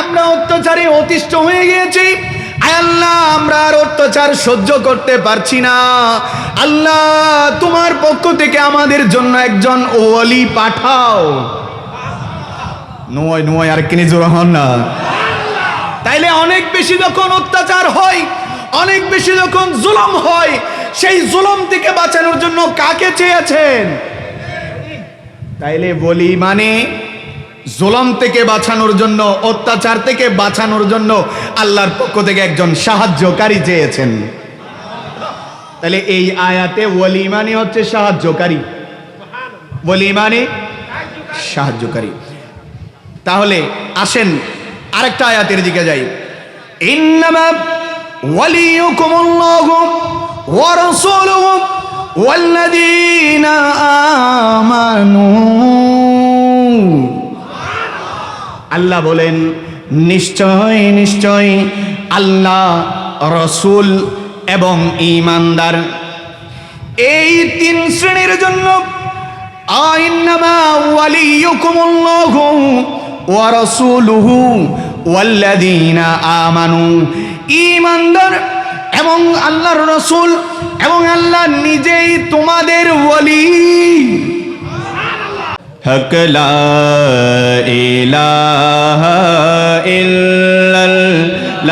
আমরা অত্যাচারে অতিষ্ঠ হয়ে গিয়েছি। আয় আল্লাহ, আমরা আর অত্যাচার সহ্য করতে পারছি না। আল্লাহ, তোমার পক্ষ থেকে আমাদের জন্য একজন ওলি পাঠাও। নয় নয়, আর কিনি জোর হন না। তাইলে অনেক বেশি যখন অত্যাচার হয়, অনেক বেশি যখন জুলুম হয়, সেই জুলুম থেকে বাঁচানোর জন্য কাকে চেয়েছেন? তাইলে বলি মানে জুলুম থেকে বাঁচানোর জন্য, অত্যাচার থেকে বাঁচানোর জন্য আল্লাহর পক্ষ থেকে একজন সাহায্যকারী চেয়েছেন। তাহলে এই আয়াতে ওলি মানে হচ্ছে সাহায্যকারী, ওলি মানে সাহায্যকারী। তাহলে আসেন আরেকটা আয়াতের দিকে যাই। ইন্নামা ওয়ালিয়ুকুমুল্লাহু ওয়া রাসূলুহু ওয়াল্লাযীনা আমানু। আল্লাহ বলেন, নিশ্চয় নিশ্চয় আল্লাহ, রসুল এবং ঈমানদার, এই তিন শ্রেণীর জন্য ইন্নামা ওয়ালিয়ুকুমুল্লাহু ওয়া রাসূলুহু ওয়াল্লাযীনা আমানু। ঈমানদার এবং আল্লাহর রাসূল এবং আল্লাহ নিজেই তোমাদের ওলি। হক লা ইলাহা ইল্লাল্লাহ,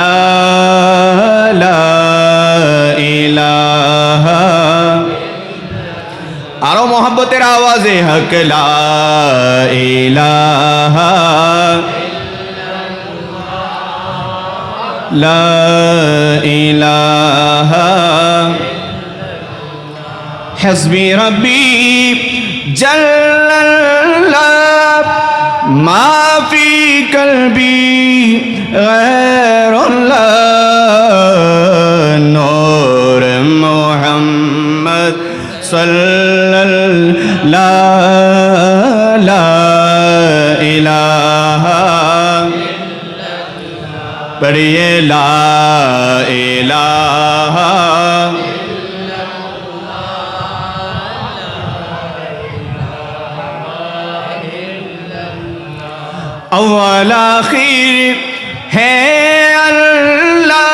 লা ইলাহা, আরো মোহাব্বতের আওয়াজে হক লা ইলাহা লা ইলাহা হাসবি রাব্বি জাল্লাল্লাহ মা ফি কলবি গায়রুল্লাহ নূর মুহাম্মদ সাল্লাল্লাহু লা ইলাহা পড়িয়ে লা ইলাহা अव्वल आखिर है अल्लाह,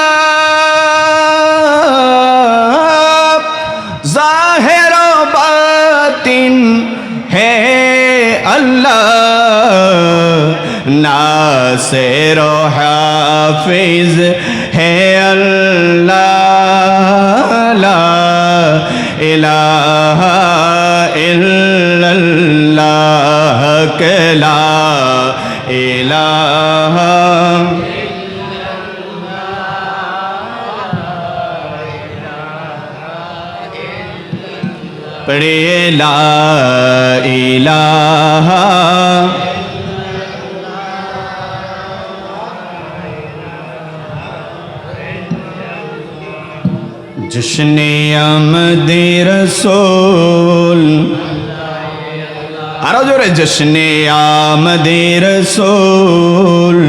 ज़ाहिर बातिन है अल्लाह, नासिर हाफिज है अल्लाह, ला इलाहा इल्लल्लाह ला इलाहा पढ़िए ला इलाहा जश्ने आमदे रसूल, आरो जोरे जश्ने आमदे रसूल,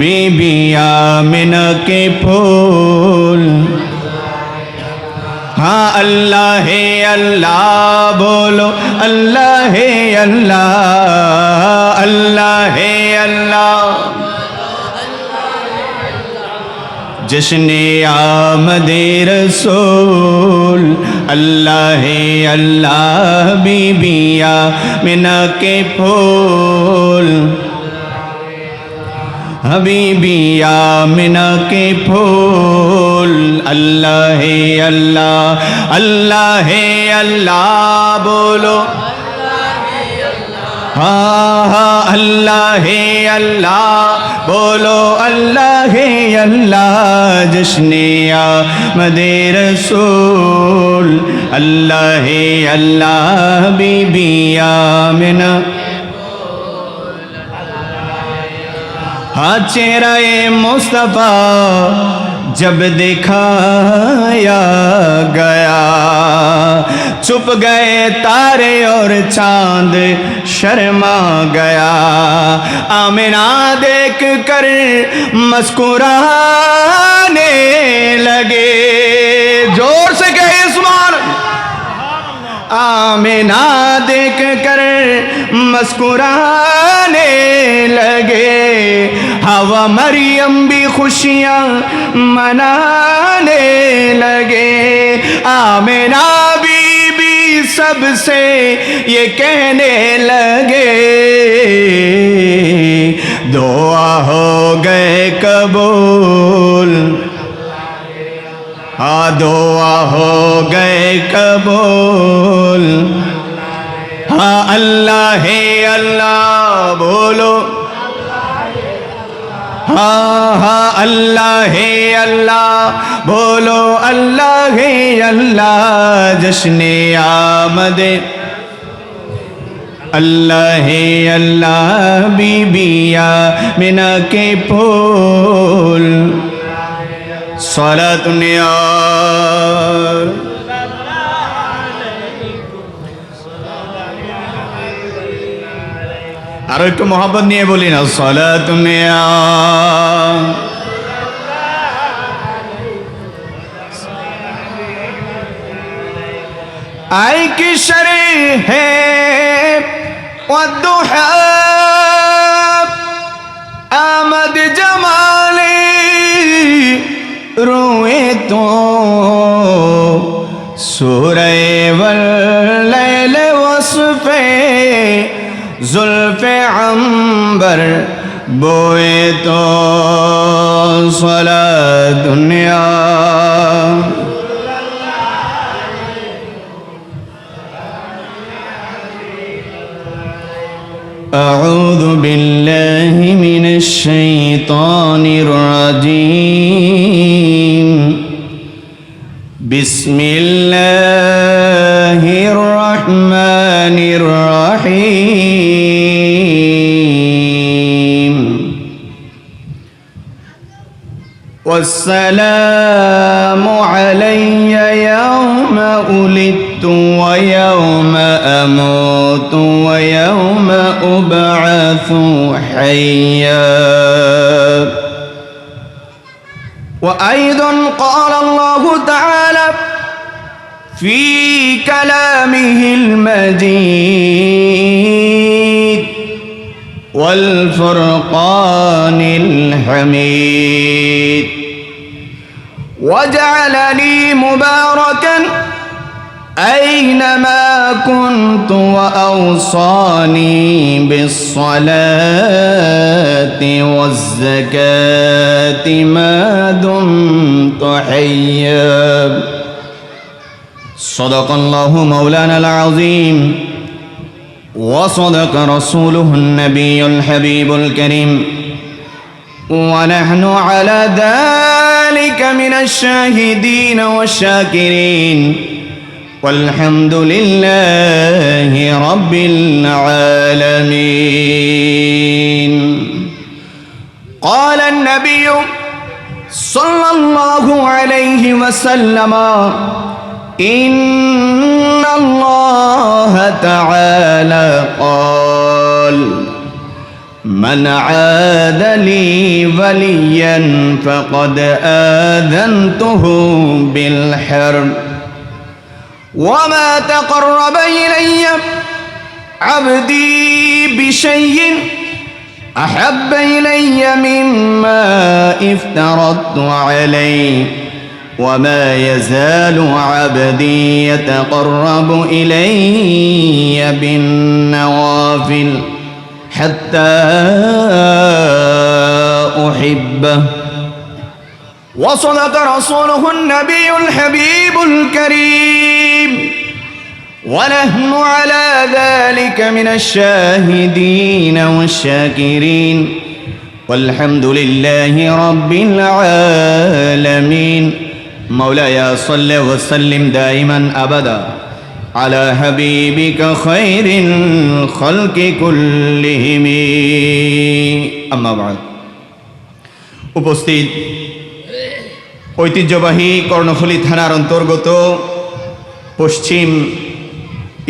बीबी आमिना के फूल। हाँ अल्लाह है अल्लाह बोलो, अल्लाह है अल्लाह, अल्लाह है अल्लाह। जश्ने आमदे रसूल, अल्लाह है अल्लाह, बीबी आमिना के फूल, हबीबी आमिना के फूल। अल्लाह है अल्लाह, अल्लाह है अल्लाह बोलो, हाँ हाँ अल्लाह है अल्लाह बोलो, अल्लाह है अल्लाह। जश्ने आमदे रसूल, अल्लाह है अल्लाह, बीबी आमिना। हाँ चेहरा-ए मुस्तफ़ा जब दिखाया गया, छुप गए तारे और चांद शर्मा गया। आमिना देख कर मुस्कुराने लगे, जोर से कहे सुभान। आमिना देख कर मुस्कुराने लगे, मरियम भी खुशियाँ मनाने लगे, आमिना बीबी सबसे ये कहने लगे, दुआ हो गए कबूल, हाँ दुआ हो गए कबूल, हाँ अल्लाह है अल्लाह बोलो, हाँ हाँ अल्लाह है अल्लाह बोलो, अल्लाह है अल्लाह जश्ने आमदे, अल्लाह है अल्लाह बीबिया मिना के फूल, सलातुन या আর একটু মোহাব্বত নিয়ে বলি না, সলাতুন ইয়া आई की शरे है वद्दुहा आमद जमाले रोए तो सूरे वल लैल वस्फे जुल्फे अंबर बोए तो सलातुन या أعوذ بالله من الشيطان الرجيم بسم الله الرحمن الرحيم والسلام علي يوم ولدت ويوم أموت ويوم أبعث حيا. وأيضا قال الله تعالى في كلامه المجيد والفرقان الحميد وجعلني مباركا أينما كنت وأوصاني بالصلاة والزكاة ما دمت حيا. صدق الله مولانا العظيم وصدق رسوله النبي الحبيب الكريم ونحن على ذلك من الشاهدين والشاكرين والحمد لله رب العالمين. قال النبي صلى الله عليه وسلم إن الله تعالى قال من عاد لي وليا فقد آذنته بالحرب وما تقرب إلي عبدي بشيء أحب إلي مما افترضت عليه وما يزال عبدي يتقرب إلي بالنوافل حتى أحبه. وصدق رسوله النبي الحبيب الكريم ونحن على ذلك من الشاهدين والشاكرين والحمد لله رب العالمين. مولاي صل وسلم دائما أبدا على حبيبك خير الخلق كلهم. أما بعد. উপস্থিত ঐতিহ্যবাহী কর্ণফুলী থানার অন্তর্গত পশ্চিম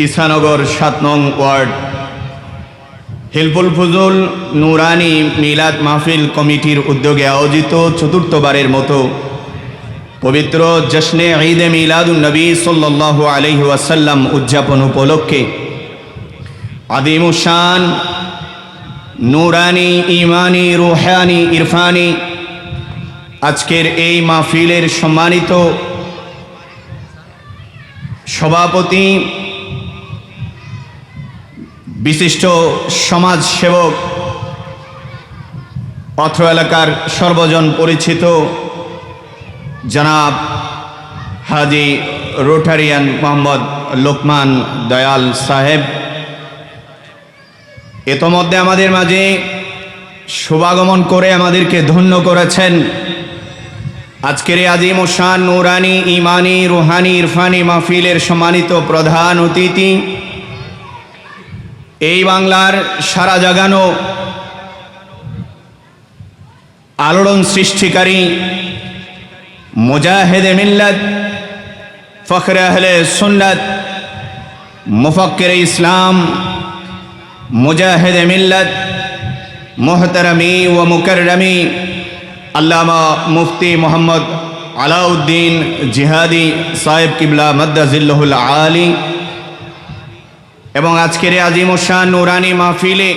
ঈসানগর ৭ নং ওয়ার্ড হিলফুল ফুজুল নুরানি মিলাদ মাহফিল কমিটির উদ্যোগে আয়োজিত চতুর্থবারের মতো পবিত্র জশ্নে ঈদে মিলাদুন নবী সাল্লাল্লাহু আলাইহি ওয়াসাল্লাম উদযাপন উপলক্ষে আদিমুশ শান নুরানি, ইমানি, রুহানি, ইরফানি আজকের এই মাহফিলের সম্মানিত সভাপতি, বিশিষ্ট সমাজ সেবক, অত্র এলাকার সর্বজন পরিচিত জনাব হাজি রোটারিয়ান মোহাম্মদ লোকমান দয়াল সাহেব, ইতোমধ্যে আমাদের মাঝে শুভাগমন করে আমাদেরকে ধন্য করেছেন। আজকের এই আজিম ও শান নুরানি, ইমানি, রুহানি, ইরফানি মাহফিলের সম্মানিত প্রধান অতিথি, এই বাংলার সারা জাগানো আলোড়ন সৃষ্টিকারী মুজাহিদে মিল্লাত, ফখরে আহলে সুন্নাত, মুফাক্কির ইসলাম, মুজাহিদে মিল্লাত, মুহতারামি ও মুকাররমি আল্লামা মুফতি মোহাম্মদ আলাউদ্দিন জিহাদি সাহেব কিবলা মাদ্দাজিল্লাহুল আলী, এবং আজকের আজিম ও শান নুরানি মাহফিলে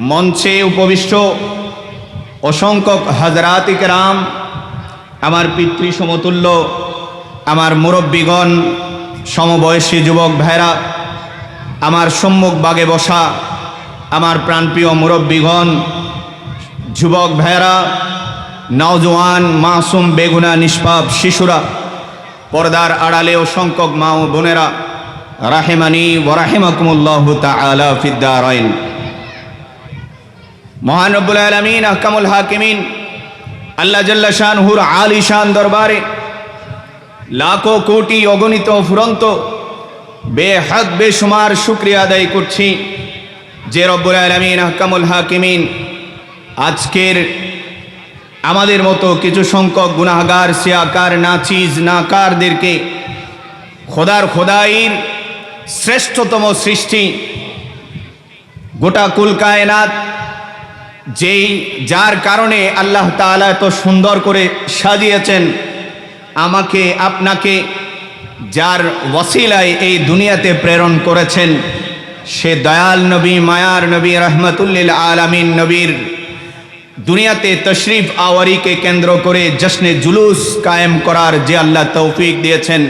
মঞ্চে উপবিষ্ট অসংখ্য হযরত ইকরাম, আমার পিতৃ সমতুল্য, আমার মুরব্বীগণ, সমবয়সী যুবক ভাইরা, আমার সম্মুখ বাগে বসা আমার প্রাণপ্রিয় মুরব্বীগণ, যুবক ভাইরা, নওজোয়ান, মাসুম, বেগুনা, নিষ্পাপ শিশুরা, পর্দার আড়ালে অসংখ্য মা ও বোনেরা, রাহিমানি ওয়া রাহিমাকুমুল্লাহু তাআলা ফিদ দারাইন। মহান রব্বুল আলামিন, আহকামুল হাকিমিন আল্লাহ জাল্লা শানহুর আলিশান দরবারে লাখো কোটি অগণিত ফুরন্ত বেহদ বেশুমার শুকরিয়া আদায় করছি যে রব্বুল আলামিন, আহকামুল হাকিমিন আজকের আমাদের মতো কিছু সংখ্যক গুনাহগার, সিয়াকার, নাচিজ, নাকারদেরকে খোদার খোদাইর শ্রেষ্ঠতম সৃষ্টি গোটা কুল কায়নাত, যার কারণে আল্লাহ তাআলা এত সুন্দর করে সাজিয়েছেন আমাকে আপনাকে, যার ওয়াসিলায় এই দুনিয়াতে প্রেরণ করেছেন, সে দয়াল নবী, মায়ার নবী, রহমতুল্লিল আলামিন নবীর দুনিয়াতে তশরিফ আওয়ারিকে কেন্দ্র করে জশ্নে জুলুস কায়েম করার যে আল্লাহ তৌফিক দিয়েছেন,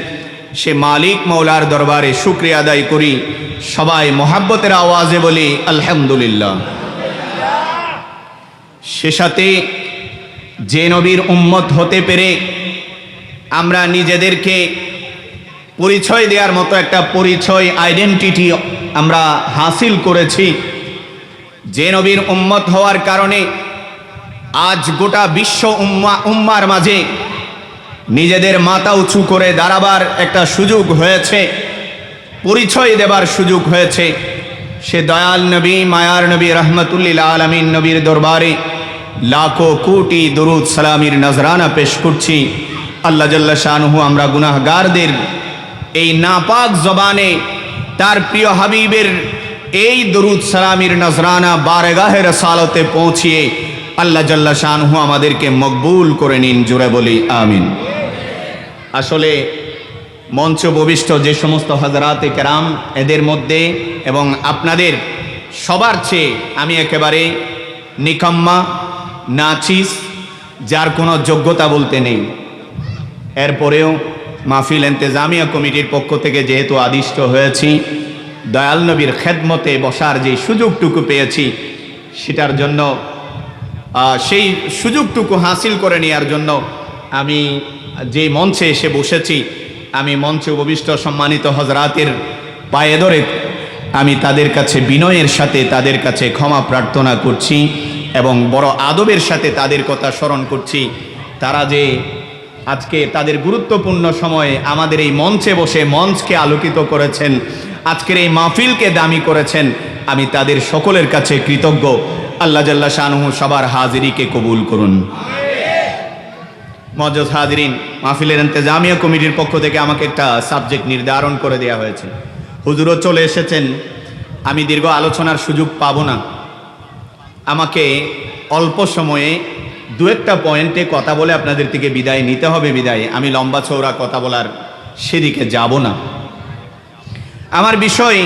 সে মালিক মৌলার দরবারে শুকরিয়া আদায় করি। সবাই মোহাব্বতের আওয়াজে বলি আলহামদুলিল্লাহ। সে সাথে যে নবীর উম্মত হতে পেরে আমরা নিজেদেরকে পরিচয় দেওয়ার মতো একটা পরিচয়, আইডেন্টিটি আমরা হাসিল করেছি, যে নবীর উম্মত হওয়ার কারণে আজ গোটা বিশ্ব উম্মার মাঝে নিজেদের মাথা উঁচু করে দাঁড়াবার একটা সুযোগ হয়েছে, পরিচয় দেবার সুযোগ হয়েছে, সে দয়াল নবী, মায়ার নবী, রহমতুল্লিল আলামিন নবীর দরবারে লাখো কোটি দরুদ সালামির নজরানা পেশ করছি। আল্লাহ জাল্লা শানহু আমরা গুনাহগারদের এই নাপাক জবানে তার প্রিয় হাবিবের এই দরুদ সালামির নজরানা বারগাহে রসালতে পৌঁছিয়ে আল্লাহ জাল্লা শানহু আমাদেরকে মকবুল করে নিন। জোরে বলি আমিন। আসলে মঞ্চ উপবিষ্ট যে সমস্ত হযরত কেরাম, এদের মধ্যে এবং আপনাদের সবার চেয়ে আমি একেবারে নিকাম্মা, নাচিস, যার কোনো যোগ্যতা বলতে নেই। এরপরেও মাহফিল ইন্তেজামিয়া কমিটির পক্ষ থেকে যেহেতু আদিষ্ট হয়েছি, দয়াল নবীর খেদমতে বসার যে সুযোগটুকু পেয়েছি, সেটার জন্য সেই সুযোগটুকু হাসিল করে নেওয়ার জন্য আমি যে মঞ্চে এসে বসেছি, আমি মঞ্চে উপবিষ্ট সম্মানিত হযরতের পায়ে ধরে আমি তাদের কাছে বিনয়ের সাথে তাদের কাছে ক্ষমা প্রার্থনা করছি এবং বড় আদবের সাথে তাদের কথা স্মরণ করছি। তারা যে আজকে তাদের গুরুত্বপূর্ণ সময়ে আমাদের এই মঞ্চে বসে মঞ্চকে আলোকিত করেছেন, আজকের এই মাহফিলকে দামি করেছেন, আমি তাদের সকলের কাছে কৃতজ্ঞ। আল্লাহ জাল্লা শানহু সবার হাজিরিকে কবুল করুন। মুআজ্জাজ হাজিরিন, মাহফিলের ইন্তেজামিয়া কমিটির পক্ষ থেকে আমাকে একটা সাবজেক্ট নির্ধারণ করে দেওয়া হয়েছে। হুজুরও চলে এসেছেন, আমি দীর্ঘ আলোচনার সুযোগ পাব না, আমাকে অল্প সময়ে দু একটা পয়েন্টে কথা বলে আপনাদের থেকে বিদায় নিতে হবে। বিদায় আমি লম্বা চৌড়া কথা বলার সেদিকে যাব না। আমার বিষয়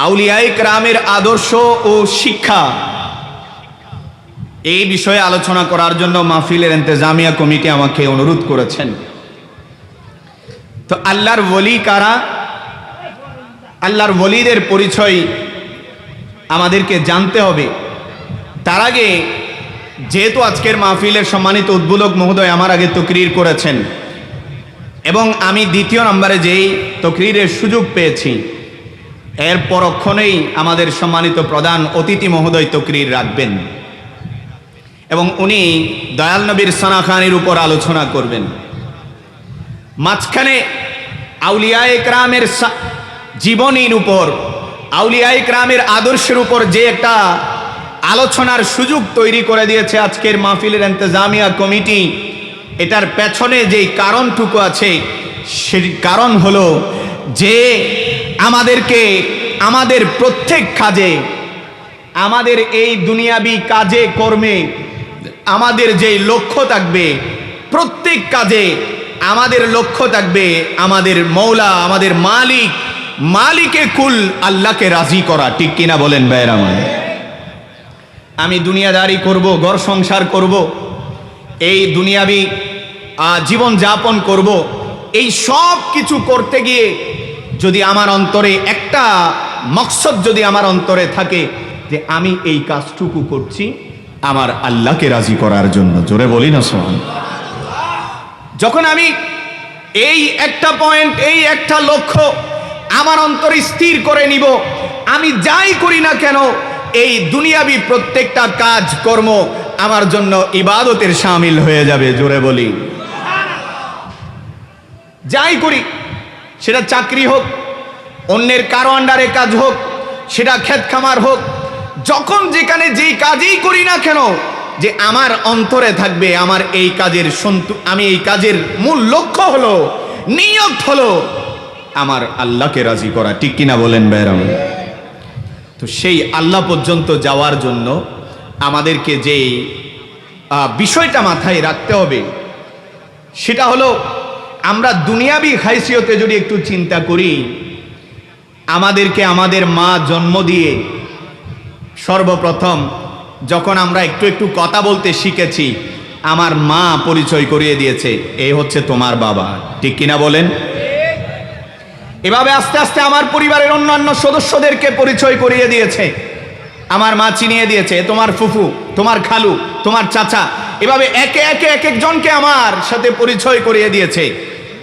আউলিয়ায়ে কেরামের আদর্শ ও শিক্ষা, এই বিষয়ে আলোচনা করার জন্য মাহফিলের ইন্তেজামিয়া কমিটি আমাকে অনুরোধ করেছেন। তো আল্লাহর ওলি কারা, আল্লাহর ওলিদের পরিচয় আমাদেরকে জানতে হবে। তার আগে যেহেতু আজকের মাহফিলের সম্মানিত উদ্বোধক মহোদয় আমার আগে তকরির করেছেন এবং আমি দ্বিতীয় নম্বরে যেই তকরিরের সুযোগ পেয়েছি, এর পরক্ষণেই আমাদের সম্মানিত প্রধান অতিথি মহোদয় তকরির রাখবেন এবং উনি দয়াল নবীর সানাখানির উপর আলোচনা করবেন। মাঝখানে আউলিয়ায়ে কেরামের জীবনীর উপর, আউলিয়ায়ে কেরামের আদর্শের উপর যে একটা আলোচনার সুযোগ তৈরি করে দিয়েছে আজকের মাহফিলের ইন্তেজামিয়া কমিটি, এটার পেছনে যেই কারণটুকু আছে সেই কারণ হলো যে আমাদেরকে আমাদের প্রত্যেক কাজে, আমাদের এই দুনিয়াবি কাজে কর্মে আমাদের যেই লক্ষ্য থাকবে, প্রত্যেক কাজে আমাদের লক্ষ্য থাকবে আমাদের মৌলা, আমাদের মালিক, মালিকে কুল আল্লাহকে রাজি করা। ঠিক কিনা বলেন ভাইরা আমার? আমি দুনিয়াদারি করব, ঘর সংসার করব, এই দুনিয়াবি জীবন যাপন করব, এই সব কিছু করতে গিয়ে যদি আমার অন্তরে একটা মকসদ যদি আমার অন্তরে থাকে যে আমি এই কাজটুকু করছি আমার আল্লাহকে রাজি করার জন্য, জোরে বলি না সুবহানাল্লাহ। যখন আমি এই একটা পয়েন্ট, এই একটা লক্ষ্য আমার অন্তরে স্থির করে নিব, আমি যাই করি না কেন এই দুনিয়াবি প্রত্যেকটা কাজ কর্ম আমার জন্য ইবাদতের শামিল হয়ে যাবে, জোরে বলি। যাই করি, সেটা চাকরি হোক, অন্যের কারো আন্ডারে কাজ হোক, সেটা ক্ষেত খামার হোক, যখন যেখানে যেই কাজই করি না কেন, যে আমার অন্তরে থাকবে আমার এই কাজের আমি এই কাজের মূল লক্ষ্য হলো, নিয়ত হলো আমার আল্লাহকে রাজি করা। ঠিক কিনা বলেন ভাইরাম? তো সেই আল্লাহ পর্যন্ত যাওয়ার জন্য আমাদেরকে যে বিষয়টা মাথায় রাখতে হবে সেটা হলো, আমরা দুনিয়াবি হাইসিয়তে যদি একটু চিন্তা করি, আমাদেরকে আমাদের মা জন্ম দিয়ে সর্বপ্রথম যখন আমরা একটু একটু কথা বলতে শিখেছি, আমার মা পরিচয় করিয়ে দিয়েছে, এই হচ্ছে তোমার বাবা। ঠিক কিনা বলেন? এভাবে আস্তে আস্তে আমার পরিবারের অন্যান্য সদস্যদেরকে পরিচয় করিয়ে দিয়েছে, আমার মা চিনিয়ে দিয়েছে, তোমার ফুফু, তোমার খালু, তোমার চাচা, এভাবে একে একে এক একজনকে আমার সাথে পরিচয় করিয়ে দিয়েছে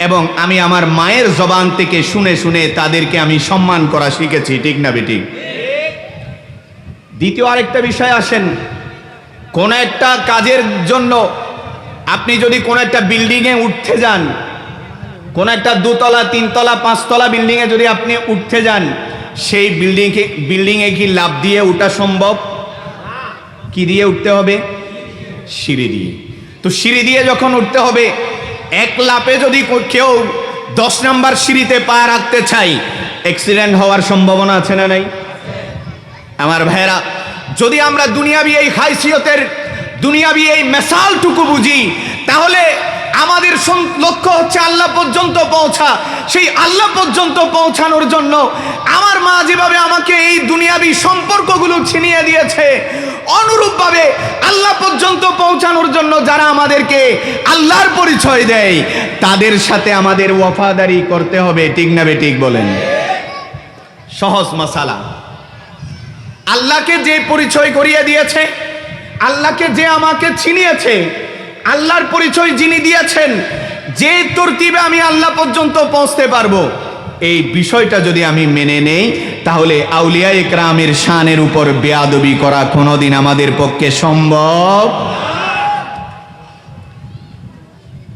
এবং আমি আমার মায়ের জবান থেকে শুনে শুনে তাদেরকে আমি সম্মান করা শিখেছি। ঠিক না বেঠিক? দ্বিতীয় আরেকটা বিষয় আসেন, কোন একটা কাজের জন্য আপনি যদি কোন একটা বিল্ডিংয়ে উঠতে যান, কোন একটা 2 তলা 3 তলা 5 তলা বিল্ডিংয়ে যদি আপনি উঠতে যান, সেই বিল্ডিংয়ে কি লাফ দিয়ে ওঠা সম্ভব? কি দিয়ে উঠতে হবে? সিঁড়ি দিয়ে। তো সিঁড়ি দিয়ে যখন উঠতে হবে, এক লাফে যদি কেউ 10 নাম্বার সিঁড়িতে পা রাখতে চাই, অ্যাক্সিডেন্ট হওয়ার সম্ভাবনা আছে না নাই? আমার ভাইরা, যদি আমরা দুনিয়াবি এই হাইসিয়তের, দুনিয়াবি এই মেসালটুকু বুঝি, তাহলে আমাদের লক্ষ্য হচ্ছে আল্লাহ পর্যন্ত পৌঁছা। সেই আল্লাহ পর্যন্ত পৌঁছানোর জন্য আমার মা যেভাবে আমাকে এই দুনিয়াবি সম্পর্কগুলো ছিনিয়ে দিয়েছে, অনুরূপভাবে আল্লাহ পর্যন্ত পৌঁছানোর জন্য যারা আমাদেরকে আল্লাহর পরিচয় দেয়, তাদের সাথে আমাদের ওয়াফাদারি করতে হবে। ঠিক না বেঠিক বলেন? সহজ মাসালা। আল্লাহকে যে পরিচয় করিয়ে দিয়েছে, আল্লাহকে যে আমাকে চিনিয়েছে, আল্লাহর পরিচয় যিনি দিয়েছেন, যে তরতিবে আমি আল্লাহ পর্যন্ত পৌঁছতে পারবো, এই বিষয়টা যদি আমি মেনে নেই, তাহলে আউলিয়ায়ে কেরামের শানের উপর বেয়াদবি করা কোনোদিন আমাদের পক্ষে সম্ভব।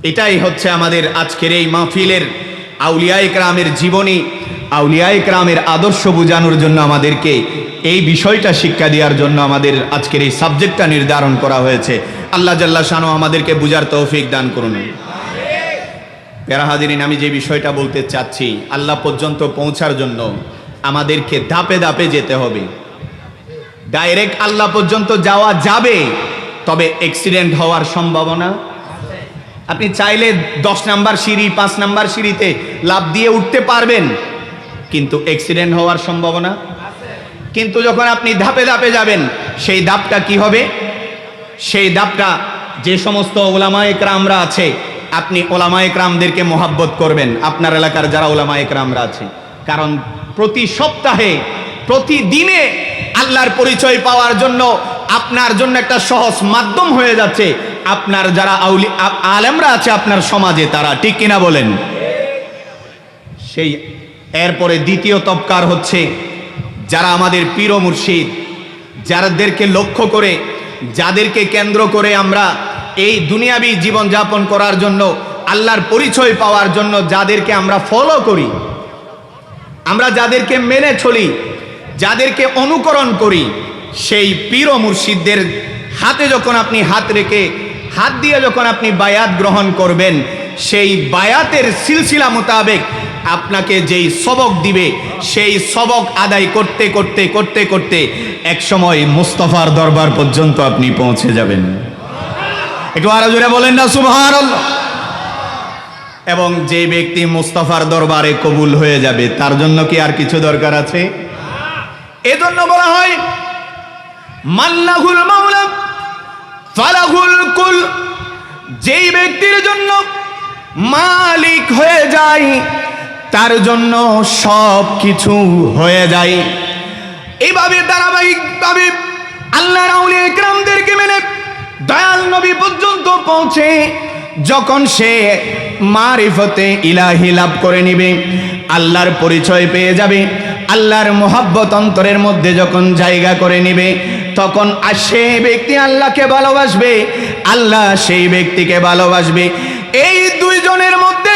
এটাই হচ্ছে আমাদের আজকের এই মাহফিলের আউলিয়ায়ে কেরামের জীবনী, আউলিয়ায়ে কেরামের আদর্শ বোঝানোর জন্য আমাদেরকে এই বিষয়টা শিক্ষা দেওয়ার জন্য আমাদের আজকের এই সাবজেক্টটা নির্ধারণ করা হয়েছে। আল্লাহ জাল্লা শানু আমাদেরকে বুঝার তৌফিক দান করুন। প্যারা হাজিরিন, আমি যে বিষয়টা বলতে চাচ্ছি, আল্লাহ পর্যন্ত পৌঁছার জন্য আমাদেরকে ধাপে ধাপে যেতে হবে। ডাইরেক্ট আল্লাহ পর্যন্ত যাওয়া যাবে, তবে অ্যাক্সিডেন্ট হওয়ার সম্ভাবনা। আপনি চাইলে 10 নাম্বার সিঁড়ি 5 নাম্বার সিঁড়িতে লাফ দিয়ে উঠতে পারবেন, কিন্তু অ্যাক্সিডেন্ট হওয়ার সম্ভাবনা। কিন্তু যখন আপনি ধাপে ধাপে যাবেন, সেই ধাপটা কি হবে? সেই ধাপটা যে সমস্ত ওলামায়ে কেরামরা আছে, আপনি ওলামায়ে কেরামদেরকে মহাব্বত করবেন, আপনার এলাকার যারা ওলামায়ে কেরামরা আছে। কারণ প্রতি সপ্তাহে, প্রতিদিনে আল্লাহর পরিচয় পাওয়ার জন্য আপনার জন্য একটা সহজ মাধ্যম হয়ে যাচ্ছে আপনার যারা আলেমরা আছে আপনার সমাজে, তারা, ঠিক কিনা বলেন? সেই এরপরে দ্বিতীয় তবকার হচ্ছে যারা আমাদের পীর ও মুর্শিদ, যাদেরকে লক্ষ্য করে, যাদেরকে কেন্দ্র করে আমরা এই দুনিয়াবী জীবনযাপন করার জন্য, আল্লাহর পরিচয় পাওয়ার জন্য যাদেরকে আমরা ফলো করি, আমরা যাদেরকে মেনে চলি, যাদেরকে অনুকরণ করি, সেই পীর ও মুর্শিদদের হাতে যখন আপনি হাত রেখে, হাত দিয়ে যখন আপনি বায়াত গ্রহণ করবেন, সেই বায়াতের সিলসিলা মোতাবেক আপনাকে যেই সবক দিবে, সেই সবক আদায় করতে করতে করতে করতে এক সময় মুস্তাফার দরবার পর্যন্ত আপনি পৌঁছে যাবেন। একটু আরো জোরে বলেন না সুবহানাল্লাহ। এবং যে ব্যক্তি মুস্তাফার দরবারে কবুল হয়ে যাবে, তার জন্য কি আর কিছু দরকার আছে? এজন্য বলা হয় মাল্লাহুল মাওলা ফালাহুল কুল। যেই ব্যক্তির জন্য মালিক হয়ে যায়, তার জন্য সব কিছু হয়ে যায়। এইভাবে ধারাবাহিকভাবে আল্লাহর আউলিয়া ইকরামদেরকে মেনে দয়াল নবী পর্যন্ত পৌঁছে যখন সে মারিফতে ইলাহি লাভ করে নিবে, আল্লাহর পরিচয় পেয়ে যাবে, আল্লাহর মোহাব্বত অন্তরের মধ্যে যখন জায়গা করে নিবে, তখন সেই ব্যক্তি আল্লাহকে ভালোবাসবে, আল্লাহ সেই ব্যক্তিকে ভালোবাসবে। এই দুইজনের মধ্যে,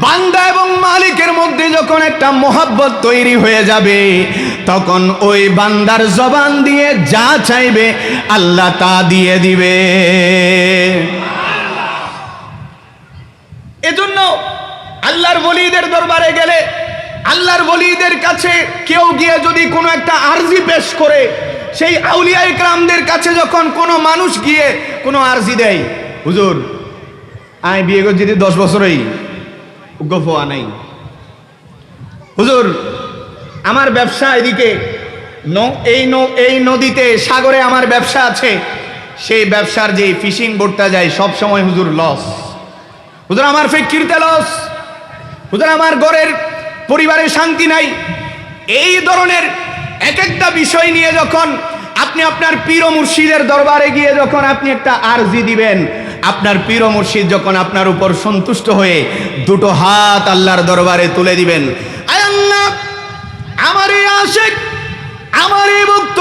বান্দা এবং মালিকের মধ্যে যখন একটা মোহাব্বত তৈরি হয়ে যাবে, তখন ওই বান্দার জবান দিয়ে যা চাইবে আল্লাহ তা দিয়ে দিবে। এজন্য আল্লাহর ওলিদের দরবারে গেলে, আল্লাহর ওলিদের কাছে কেউ গিয়ে যদি কোনো একটা আরজি পেশ করে, সেই আউলিয়া ইকরামদের কাছে যখন কোনো মানুষ গিয়ে কোনো আরজি দেয়, হুজুর আমি বিয়ে করছি 10 বছরই গফা নাই, হুজুর আমার ব্যবসা এদিকে এই নদীতে, সাগরে আমার ব্যবসা আছে, সেই ব্যবসার যে ফিশিং বোটটা যায় সব সময় হুজুর লস, হুজুর আমার ফ্যাক্টরিতে লস, হুজুর আমার ঘরের পরিবারে শান্তি নাই। এই ধরনের এক একটা বিষয় নিয়ে যখন আপনি আপনার পীর ও মুর্শিদের দরবারে গিয়ে যখন আপনি একটা আরজি দিবেন, আপনার পীর ও মুর্শিদ যখন আপনার উপর সন্তুষ্ট হয়ে দুটো হাত আল্লাহর দরবারে তুলে দিবেন, আয় আল্লাহ আমার এই আশিক, আমার এই ভক্ত,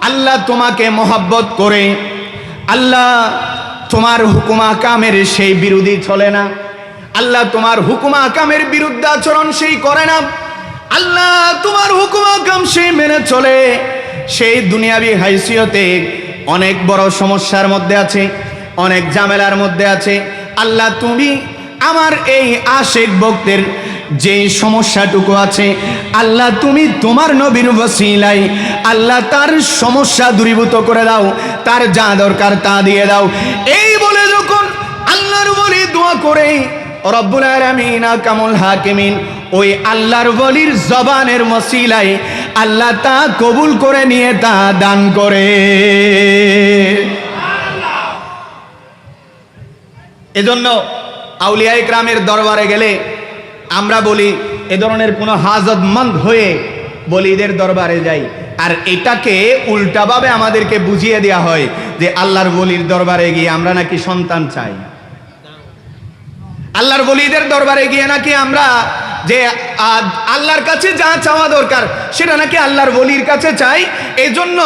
আল্লাহ তোমাকে মহব্বত করে, আল্লাহ তোমার হুকুম আহকামের সেই বিরোধী চলে না, আল্লাহ তোমার হুকুম আহকামের বিরুদ্ধে আচরণ সেই করে না, আল্লাহ তোমার হুকুম আহকাম সেই মেনে চলে, সেই দুনিয়াবি হাইসিয়তে অনেক বড় সমস্যার মধ্যে আছে, অনেক ঝামেলার মধ্যে আছে, আল্লাহ তুমি আমার এই আশিক ভক্তের যেই সমস্যাটুকু আছে, আল্লাহ তুমি তোমার নবীর ওসিলায় আল্লাহ তার সমস্যা দূরীভূত করে দাও, তার যা দরকার তা দিয়ে দাও। এই বলে যখন আল্লাহর ওলি দোয়া করে, রব্বুল আলামিন কামুল হাকিমিন ওই আল্লাহর ওলির জবানের ওসিলায় আল্লাহ তা কবুল করে নিয়ে তা দান করে। এজন্য আউলিয়া ইকরামের দরবারে গেলে আমরা বলি এ ধরনের কোনো হাজতমন্দ হয়ে বলিদের দরবারে যাই, আর এটাকে উল্টাভাবে আমাদেরকে বুঝিয়ে দেওয়া হয় যে আল্লাহর ওলির দরবারে গিয়ে আমরা নাকি সন্তান চাই, আল্লাহর ওলিদের দরবারে গিয়ে নাকি আমরা যে আল্লাহর কাছে যা চাওয়া দরকার সেটা নাকি আল্লাহর ওলির কাছে চাই। এজন্য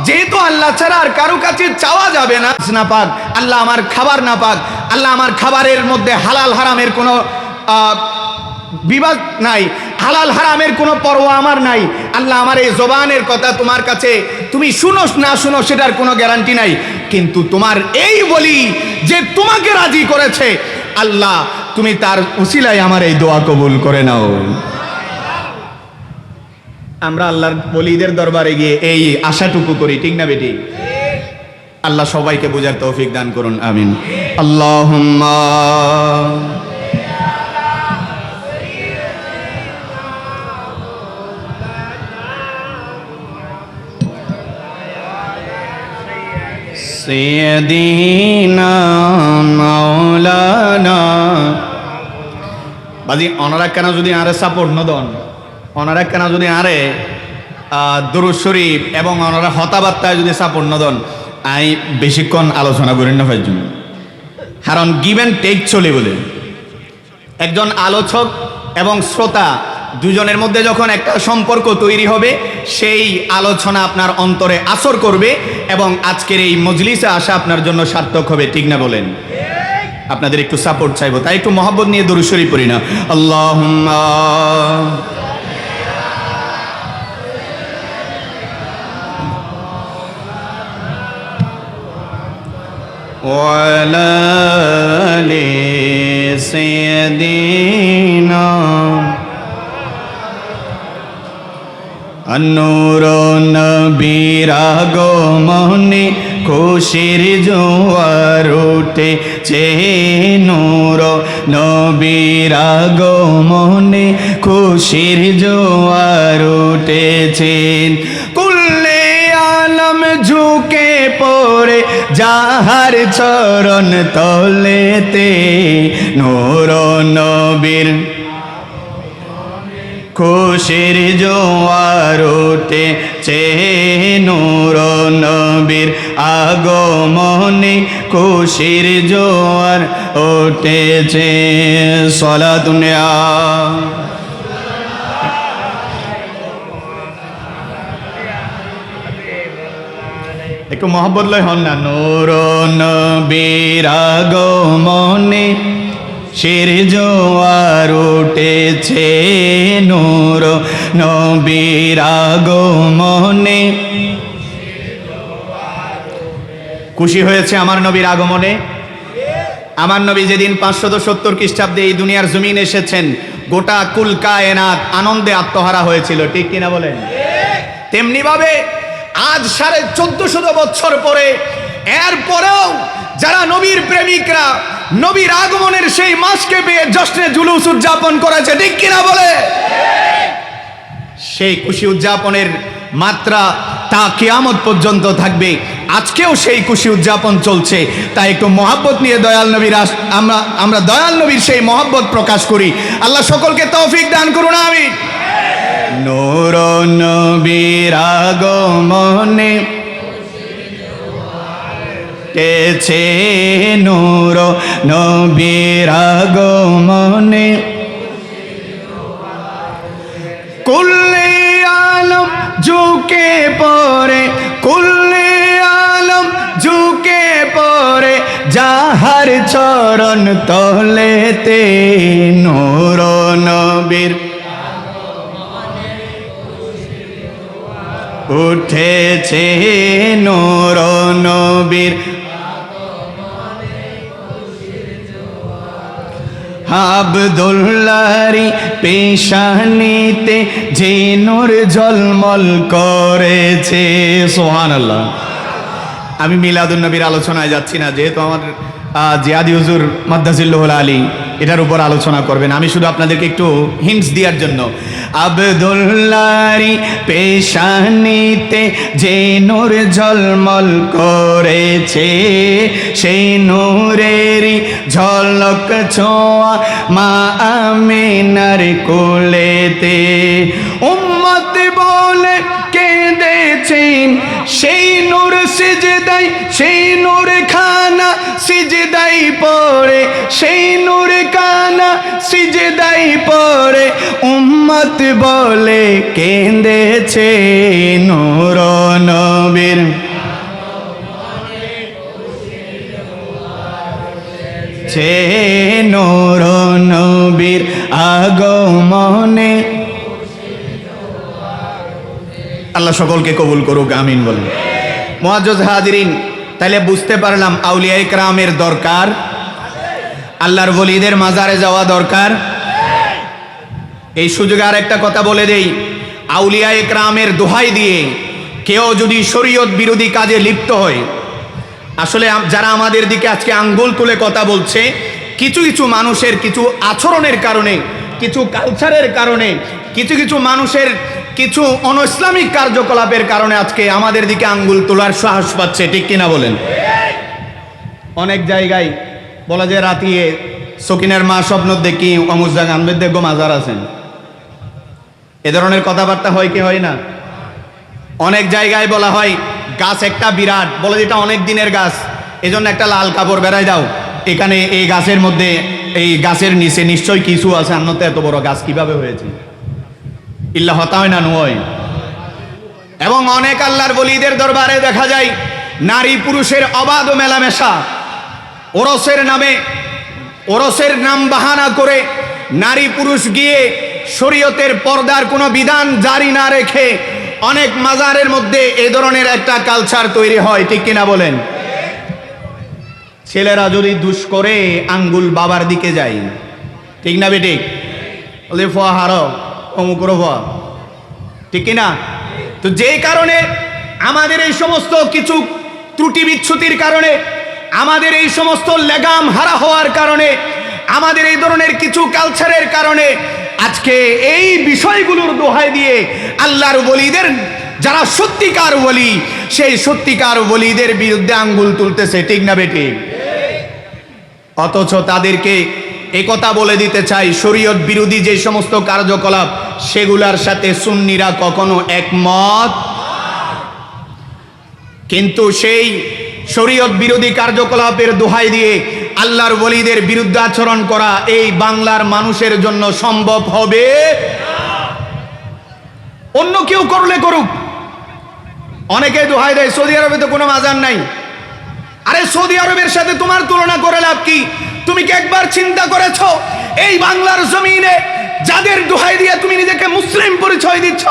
যেহেতু আল্লাহ ছাড়া আর কারো কাছে চাওয়া যাবে না, না পাক আল্লাহ আমার খাবার না পাক, আল্লাহ আমার খাবারের মধ্যে হালাল হারামের কোনো বিবাদ নাই, হালাল হারামের কোনো পরোয়া আমার নাই, আল্লাহ আমার এই জবানের কথা তোমার কাছে তুমি শুনো না শুনো সেটার কোনো গ্যারান্টি নাই, কিন্তু তোমার এই বলি যে তোমাকে রাজি করেছে, আল্লাহ তুমি তার উসিলায় আমার এই দোয়া কবুল করে নাও। আমরা আল্লাহর ওলিদের দরবারে গিয়ে এই আশাটুকু করি, ঠিক না বেটি? আল্লাহ সবাইকে বুঝার তৌফিক দান করুন, আমিন। আল্লাহুম্মা সাইয়্যিদিনা মাওলানা বাজি ওনারা কেন যদি আরে সাপোর্ট ন দন ওনারা কেন যদি আরে দুরূদ শরীফ এবং ওনারা হতাবার্তায় যদি সাপোর্ট ন দন আই বেশিক্ষণ আলোচনা করি না ভাই জন্য কারণ গিভ অ্যান্ড টেক চলে বলে একজন আলোচক এবং শ্রোতা দুজনের মধ্যে যখন একটা সম্পর্ক তৈরি হবে সেই আলোচনা আপনার অন্তরে আসর করবে এবং আজকের এই মজলিসে আসা আপনার জন্য সার্থক হবে, ঠিক না বলেন? আপনাদের একটু সাপোর্ট চাইবো, তাই একটু মহব্বত নিয়ে দরুদ শরীফ পড়ি না। আল্লাহুম্মা ওয়ালা আলি সাইয়্যিদিনা নূর নবীর আগমনে খুশির জোয়ার উঠেছে, নূর নবীর আগমনে খুশির জোয়ার উঠেছে। কুল্লে আলম ঝুঁকে পড়ে যাহার চরণ তলেতে, নূর নবীর খুশির জোয়ার উঠেছে, নূর নবীর আগমনে খুশির জোয়ার উঠেছে। সালাতুন ইয়া একটু মহব্বত লয় হন না। নূর নবীর আগমনে শির জোয়ার উঠেছে, নূর নবীর আগমনে খুশি হয়েছে আমার নবীর আগমনে। আমার নবী যেদিন 570 খ্রিস্টাব্দে এই দুনিয়ার জমিন এসেছেন, গোটা কুল কায়নাত আনন্দে আত্মহারা হয়েছিল, ঠিক কিনা বলেন? তেমনি ভাবে আজ 1450 বছর পরে এরপরেও যারা নবীর প্রেমিকরা নবীর আগমনের সেই মাসকে পেয়ে জশ্নে জুলুস উদযাপন করেছে, ঠিক কিনা বলে? সেই খুশি উদযাপনের মাত্রা তা কিয়ামত পর্যন্ত থাকবে। আজকেও সেই খুশি উদযাপন চলছে, তাই একটু মহব্বত নিয়ে দয়াল নবীর আমরা দয়াল নবীর সেই মহব্বত প্রকাশ করি। আল্লাহ সকলকে তৌফিক দান করুন, আমিন। নূর নবীর আগমনে উঠেছে, নূর নবীর আগমনে কুল্লে আলম ঝুঁকে পড়ে, কুল্লে আলম ঝুঁকে পড়ে যাহার চরণ তলেতে, নূর নবীর উঠেছে, নূর নবীর আব্দুল্লাহরি পেশানিতে যে নূর ঝলমল করেছে। সুবহানাল্লাহ। আমি মিলাদুন নবীর আলোচনায় যাচ্ছি না, যেহেতু আমার জিয়াদি হুজুর মাদ্দাজিল্লাহুল আলী এটার উপর আলোচনা করবেন। আমি শুধু আপনাদেরকে একটু হিন্টস দেওয়ার জন্য, আব্দুল্লাহরি পেশানিতে যে নূর ঝলমল করেছে, সেই নূরেরই ঝলক ছোঁয়া মা আমিনার কোলেতে। উম্মত বলে কেঁদেছেন সেই নূর সিজদায়, সেই নূর খানা সিজদাই পড়ে, সেই নূর কানা সিজদাই পড়ে। উম্মত বলে কেঁদেছে নূর নবীর ছে, নূর নবীর আগমনে। আল্লাহ সকলকে কবুল করুক, আমিন বলেন। মুআজ্জাজ হাজিরিন, তাহলে বুঝতে পারলাম আউলিয়া ইকরামের দরকার, আল্লাহর ওলিদের মাজারে যাওয়া দরকার। এই সুযোগে আর একটা কথা বলে দেই, আউলিয়া ইকরামের দোহাই দিয়ে কেউ যদি শরীয়ত বিরোধী কাজে লিপ্ত হয়, আসলে যারা আমাদের দিকে আজকে আঙ্গুল তুলে কথা বলছে, কিছু কিছু মানুষের কিছু আচরণের কারণে, কিছু কালচারের কারণে, কিছু কিছু মানুষের কিছু অনইসলামিক কার্যকলাপের কারণে আজকে আমাদের দিকে আঙ্গুল তোলার সাহস পাচ্ছে, ঠিক কিনা বলেন? অনেক জায়গায় বলা যায় রাতিয়ে সকিনের মা স্বপ্ন দেখি অমুক জায়গা আনবেদ দেখব মাজার আছেন, এ ধরনের কথাবার্তা হয় কি হয় না? অনেক জায়গায় বলা হয় গাছ একটা বিরাট, বলে যেটা অনেক দিনের গাছ, এজন্য একটা লাল কাপড় বেড়াই দাও, এখানে এই গাছের মধ্যে এই গাছের নিচে নিশ্চয়ই কিছু আছে, অন্যতে এত বড় গাছ কিভাবে হয়েছে? ইল্লা হতা হয় না নয়। এবং অনেক আল্লাহর ওলিদের দরবারে দেখা যায় নারী পুরুষের অবাধ মেলামেশা, ওরসের নাম বাহানা করে নারী পুরুষ গিয়ে শরীয়তের পর্দার কোনো বিধান জারি না রেখে অনেক মাজারের মধ্যে এই ধরনের একটা কালচার তৈরি হয়, ঠিক কিনা বলেন? ছেলেরা যদি দুষ করে আঙ্গুল বাবার দিকে যায়, ঠিক না বেটি? বলে ফোয়া হারো অমুকরো ফোয়া, ঠিক কিনা? তো যেই কারণে আমাদের এই সমস্ত কিছু ত্রুটি বিচ্ছুতির কারণে, আমাদের এই সমস্ত লেগাম হারা হওয়ার কারণে, আমাদের এই ধরনের কিছু কালচারের কারণে আজকে এই বিষয়গুলোর দোহাই দিয়ে আল্লাহর ওলিদের যারা সত্যিকার ওলি, সেই সত্যিকার ওলিদের বিরুদ্ধে আঙ্গুল তুলতেছে, ঠিক না বেটি? অথচ তাদেরকে একথা বলে দিতে চাই, শরীয়ত বিরোধী যে সমস্ত কার্যকলাপ সেগুলার সাথে সুন্নিরা কখনো একমত, কিন্তু সেই শরীয়ত বিরোধী কার্যকলাপের দোহাই দিয়ে আল্লাহর ওলিদের বিরুদ্ধে আচরণ করা এই বাংলার মানুষের জন্য সম্ভব হবে। অন্য কেউ করলে করুক, অনেকে দোহাই দেয় সৌদি আরবে তো কোনো মাজার নাই। আরে সৌদি আরবের সাথে তোমার তুলনা করে লাভ কি? তুমি কি একবার চিন্তা করেছো এই বাংলার জমিনে যাদের দোহাই দিয়ে তুমি নিজেকে মুসলিম পরিচয় দিচ্ছ,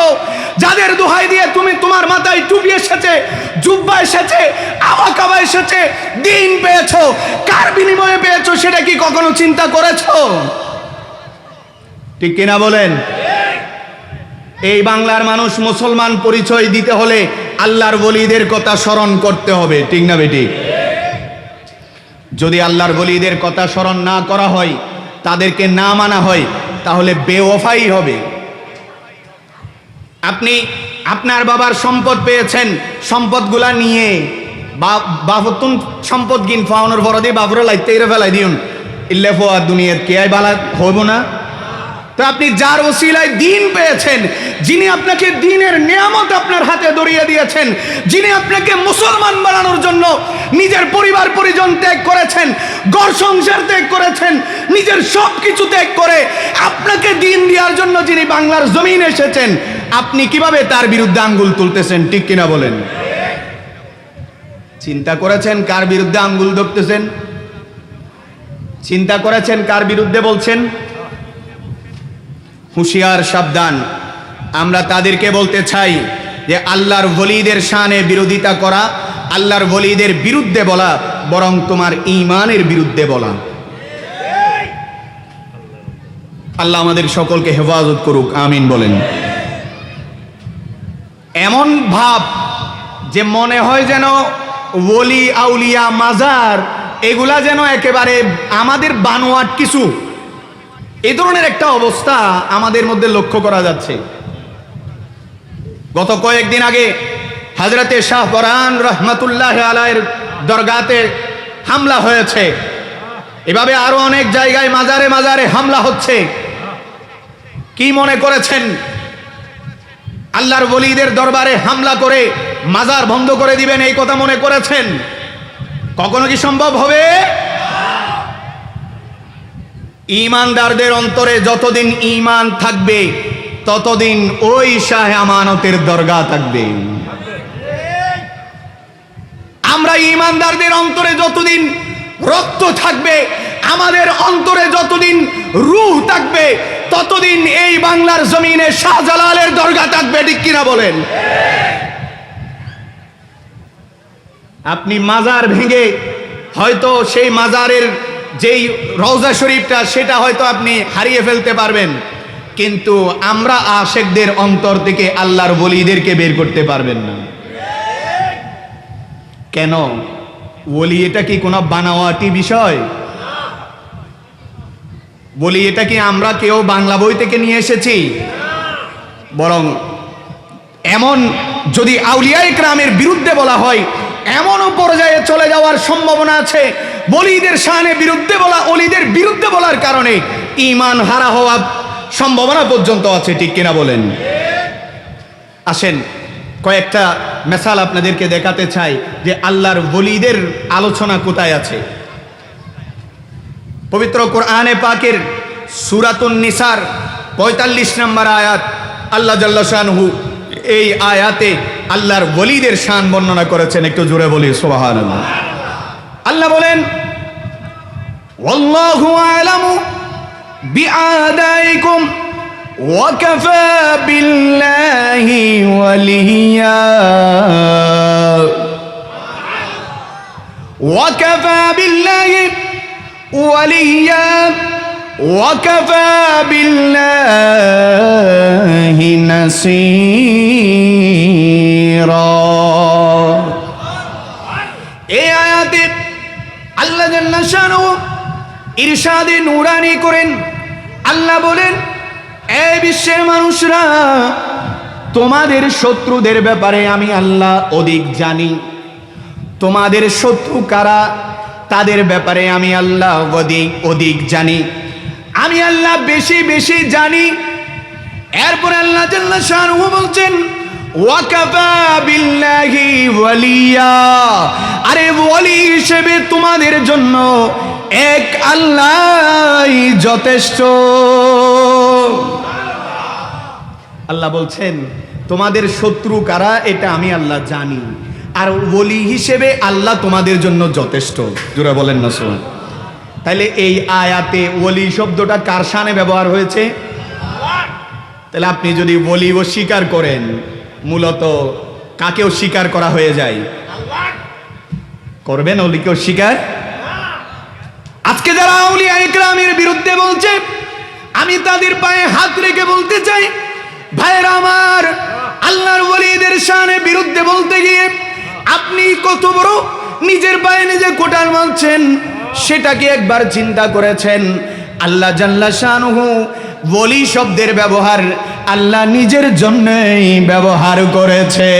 যাদের দোহাই দিয়ে তুমি তোমার মাথায় টুপি এসেছে, জুব্বা এসেছে, আওয়াকাবা এসেছে, দিন পেয়েছো, কার বিনিময়ে পেয়েছো সেটা কি কখনো চিন্তা করেছো? ঠিক কিনা বলেন? এই বাংলার মানুষ মুসলমান পরিচয় দিতে হলে আল্লাহর ওলিদের কথা স্মরণ করতে হবে, ঠিক না বেটি? যদি আল্লাহর ওলিদের কথা স্মরণ না করা হয়, তাদেরকে না মানা হয়, তাহলে বেওয়াফাই হবে। আপনি আপনার বাবার সম্পদ পেয়েছেন, সম্পদগুলা নিয়ে বাফতুন সম্পদ গিন ফাওনের বড়দি বাবুরা লাইতে ফেলাই দিউন, ইল্লে ফোয়া দুনিয়ার কে আই বালা হইব না? তো আপনি যার ওসিলায় দিন পেয়েছেন, যিনি আপনাকে দিনের নিয়ামত আপনার হাতে ধরিয়ে দিয়েছেন, যিনি আপনাকে মুসলমান বানানোর জন্য নিজের পরিবার পরিজন ত্যাগ করেছেন, ঘর সংসার ত্যাগ করেছেন, নিজের সব কিছু ত্যাগ করে আপনাকে দিন দেওয়ার জন্য যিনি বাংলার জমিনে এসেছেন, আপনি কিভাবে তার বিরুদ্ধে আঙ্গুল তুলতেছেন, ঠিক কিনা বলেন? চিন্তা করেছেন কার বিরুদ্ধে আঙ্গুল ধরতেছেন? চিন্তা করেছেন কার বিরুদ্ধে বলছেন? হুঁশিয়ার, সাবধান। আমরা তাদেরকে বলতে চাই যে আল্লাহর ওলিদের শানে বিরোধিতা করা, আল্লাহর ওলিদের বিরুদ্ধে বলা, বরং তোমার ঈমানের বিরুদ্ধে বলা। আল্লাহ আমাদের সকলকে হেফাজত করুক, আমিন বলেন। এমন ভাব যে মনে হয় যেন ওলি আউলিয়া মাজার এগুলা যেন একেবারে আমাদের বানোয়াট কিছু, এই ধরনের একটা অবস্থা আমাদের মধ্যে লক্ষ্য করা যাচ্ছে। গত কয়েকদিন আগে হযরতে শাহ পরান রহমাতুল্লাহ আলাইহির দরগাতে হামলা হয়েছে, এভাবে আরো অনেক জায়গায় মাজারে মাজারে হামলা হচ্ছে। কি মনে করেছেন আল্লাহর ওলিদের দরবারে হামলা করে মাজার বন্ধ করে দিবেন? এই কথা মনে করেছেন? কখনো কি সম্ভব হবে? ঈমানদারদের অন্তরে যতদিন ঈমান থাকবে ততদিন ওই শাহ আমানতের দরগা থাকবে। আমরা ঈমানদারদের অন্তরে যতদিন রক্ত থাকবে, আমাদের অন্তরে যতদিন রূহ থাকবে, ততদিন এই বাংলার জমিনে শাহজালালের দরগা থাকবে, ঠিক কিনা বলেন? আপনি মাজার ভেঙে হয়তো সেই মাজারের যেই রওজা শরীফটা সেটা হয়তো আপনি হারিয়ে ফেলতে পারবেন, কিন্তু আমরা আশেকদের অন্তর থেকে আল্লাহর ওলিদেরকে বের করতে পারবেন না। কেন? ওলি এটা কি কোনো বানাওয়াটি বিষয়? বলি এটা কি আমরা কেউ বাংলা বই থেকে নিয়ে এসেছি? বরং এমন যদি আউলিয়া ইকরামের বিরুদ্ধে বলা হয়, এমনও পর্যায়ে চলে যাওয়ার সম্ভাবনা আছে, ওলিদের শানে বিরুদ্ধে বলা, ওলিদের বিরুদ্ধে বলার কারণে ঈমান হারা হওয়ার সম্ভাবনা পর্যন্ত আছে। ঠিক কিনা বলেন? আসেন কয়েকটা মিসাল আপনাদেরকে দেখাতে চাই যে আল্লাহর ওলিদের আলোচনা কোথায় আছে। পবিত্র কোরআনে পাকের সূরাতুন নিসার 45 নম্বর আয়াত, আল্লাহ জাল্লা শানহু এই আয়াতে আল্লাহর ওলিদের শান বর্ণনা করেছেন। একটু জোরে বলি সুবহানাল্লাহ। আল্লাহ বলেন, ওয়াল্লাহু আ'লামু বিআদাইকুম ওয়া কাফা বিল্লাহি ওয়ালিয়্যা ওয়া কাফা বিল্লাহি ওয়ালিয়্যা ওয়া কাফা বিল্লাহি নাসীরা। এই আয়াতে আল্লাহ জাল্লা শানহু ইরশাদে নূরানি করেন। আল্লাহ বলেন, এই বিশ্বের মানুষরা, তোমাদের শত্রুদের ব্যাপারে আমি আল্লাহ অধিক জানি। তোমাদের শত্রু কারা তাদের ব্যাপারে আমি আল্লাহ অধিক জানি। আমি আল্লাহ বেশি বেশি জানি। এরপর আল্লাহ জাল্লা শানহু বলছেন, ওয়া কাফা বিল্লাহি ওয়ালিয়্যা, আরে ওলি হিসেবে তোমাদের জন্য এক আল্লাহই যথেষ্ট। আল্লাহ বলছেন তোমাদের শত্রু কারা এটা আমি আল্লাহ জানি, আর ওলি হিসেবে আল্লাহ তোমাদের জন্য যথেষ্ট। জোরে বলেন না সুবহান। তাহলে এই আয়াতে ওলি শব্দটা কার শানে ব্যবহার হয়েছে? তাহলে আপনি যদি ওলি অস্বীকার করেন, মূলত কাকে অস্বীকার করা হয়ে যায়? করবেন ওলিকে অস্বীকার? আজকে যারা আউলিয়া ইকরামের বিরুদ্ধে বলছে, আমি তাদের পায়ে হাত রেখে বলতে চাই, ভাইরা আমার, আল্লাহর ওলিদের শানে বিরুদ্ধে বলতে গিয়ে আপনি কত বড় নিজের পায়ে নিজে কোটাল মারছেন, সেটা কি একবার চিন্তা করেছেন? আল্লাহ জাল্লা শানহু ওলি শব্দের ব্যবহার আল্লাহ নিজের জন্যই ব্যবহার করেছে।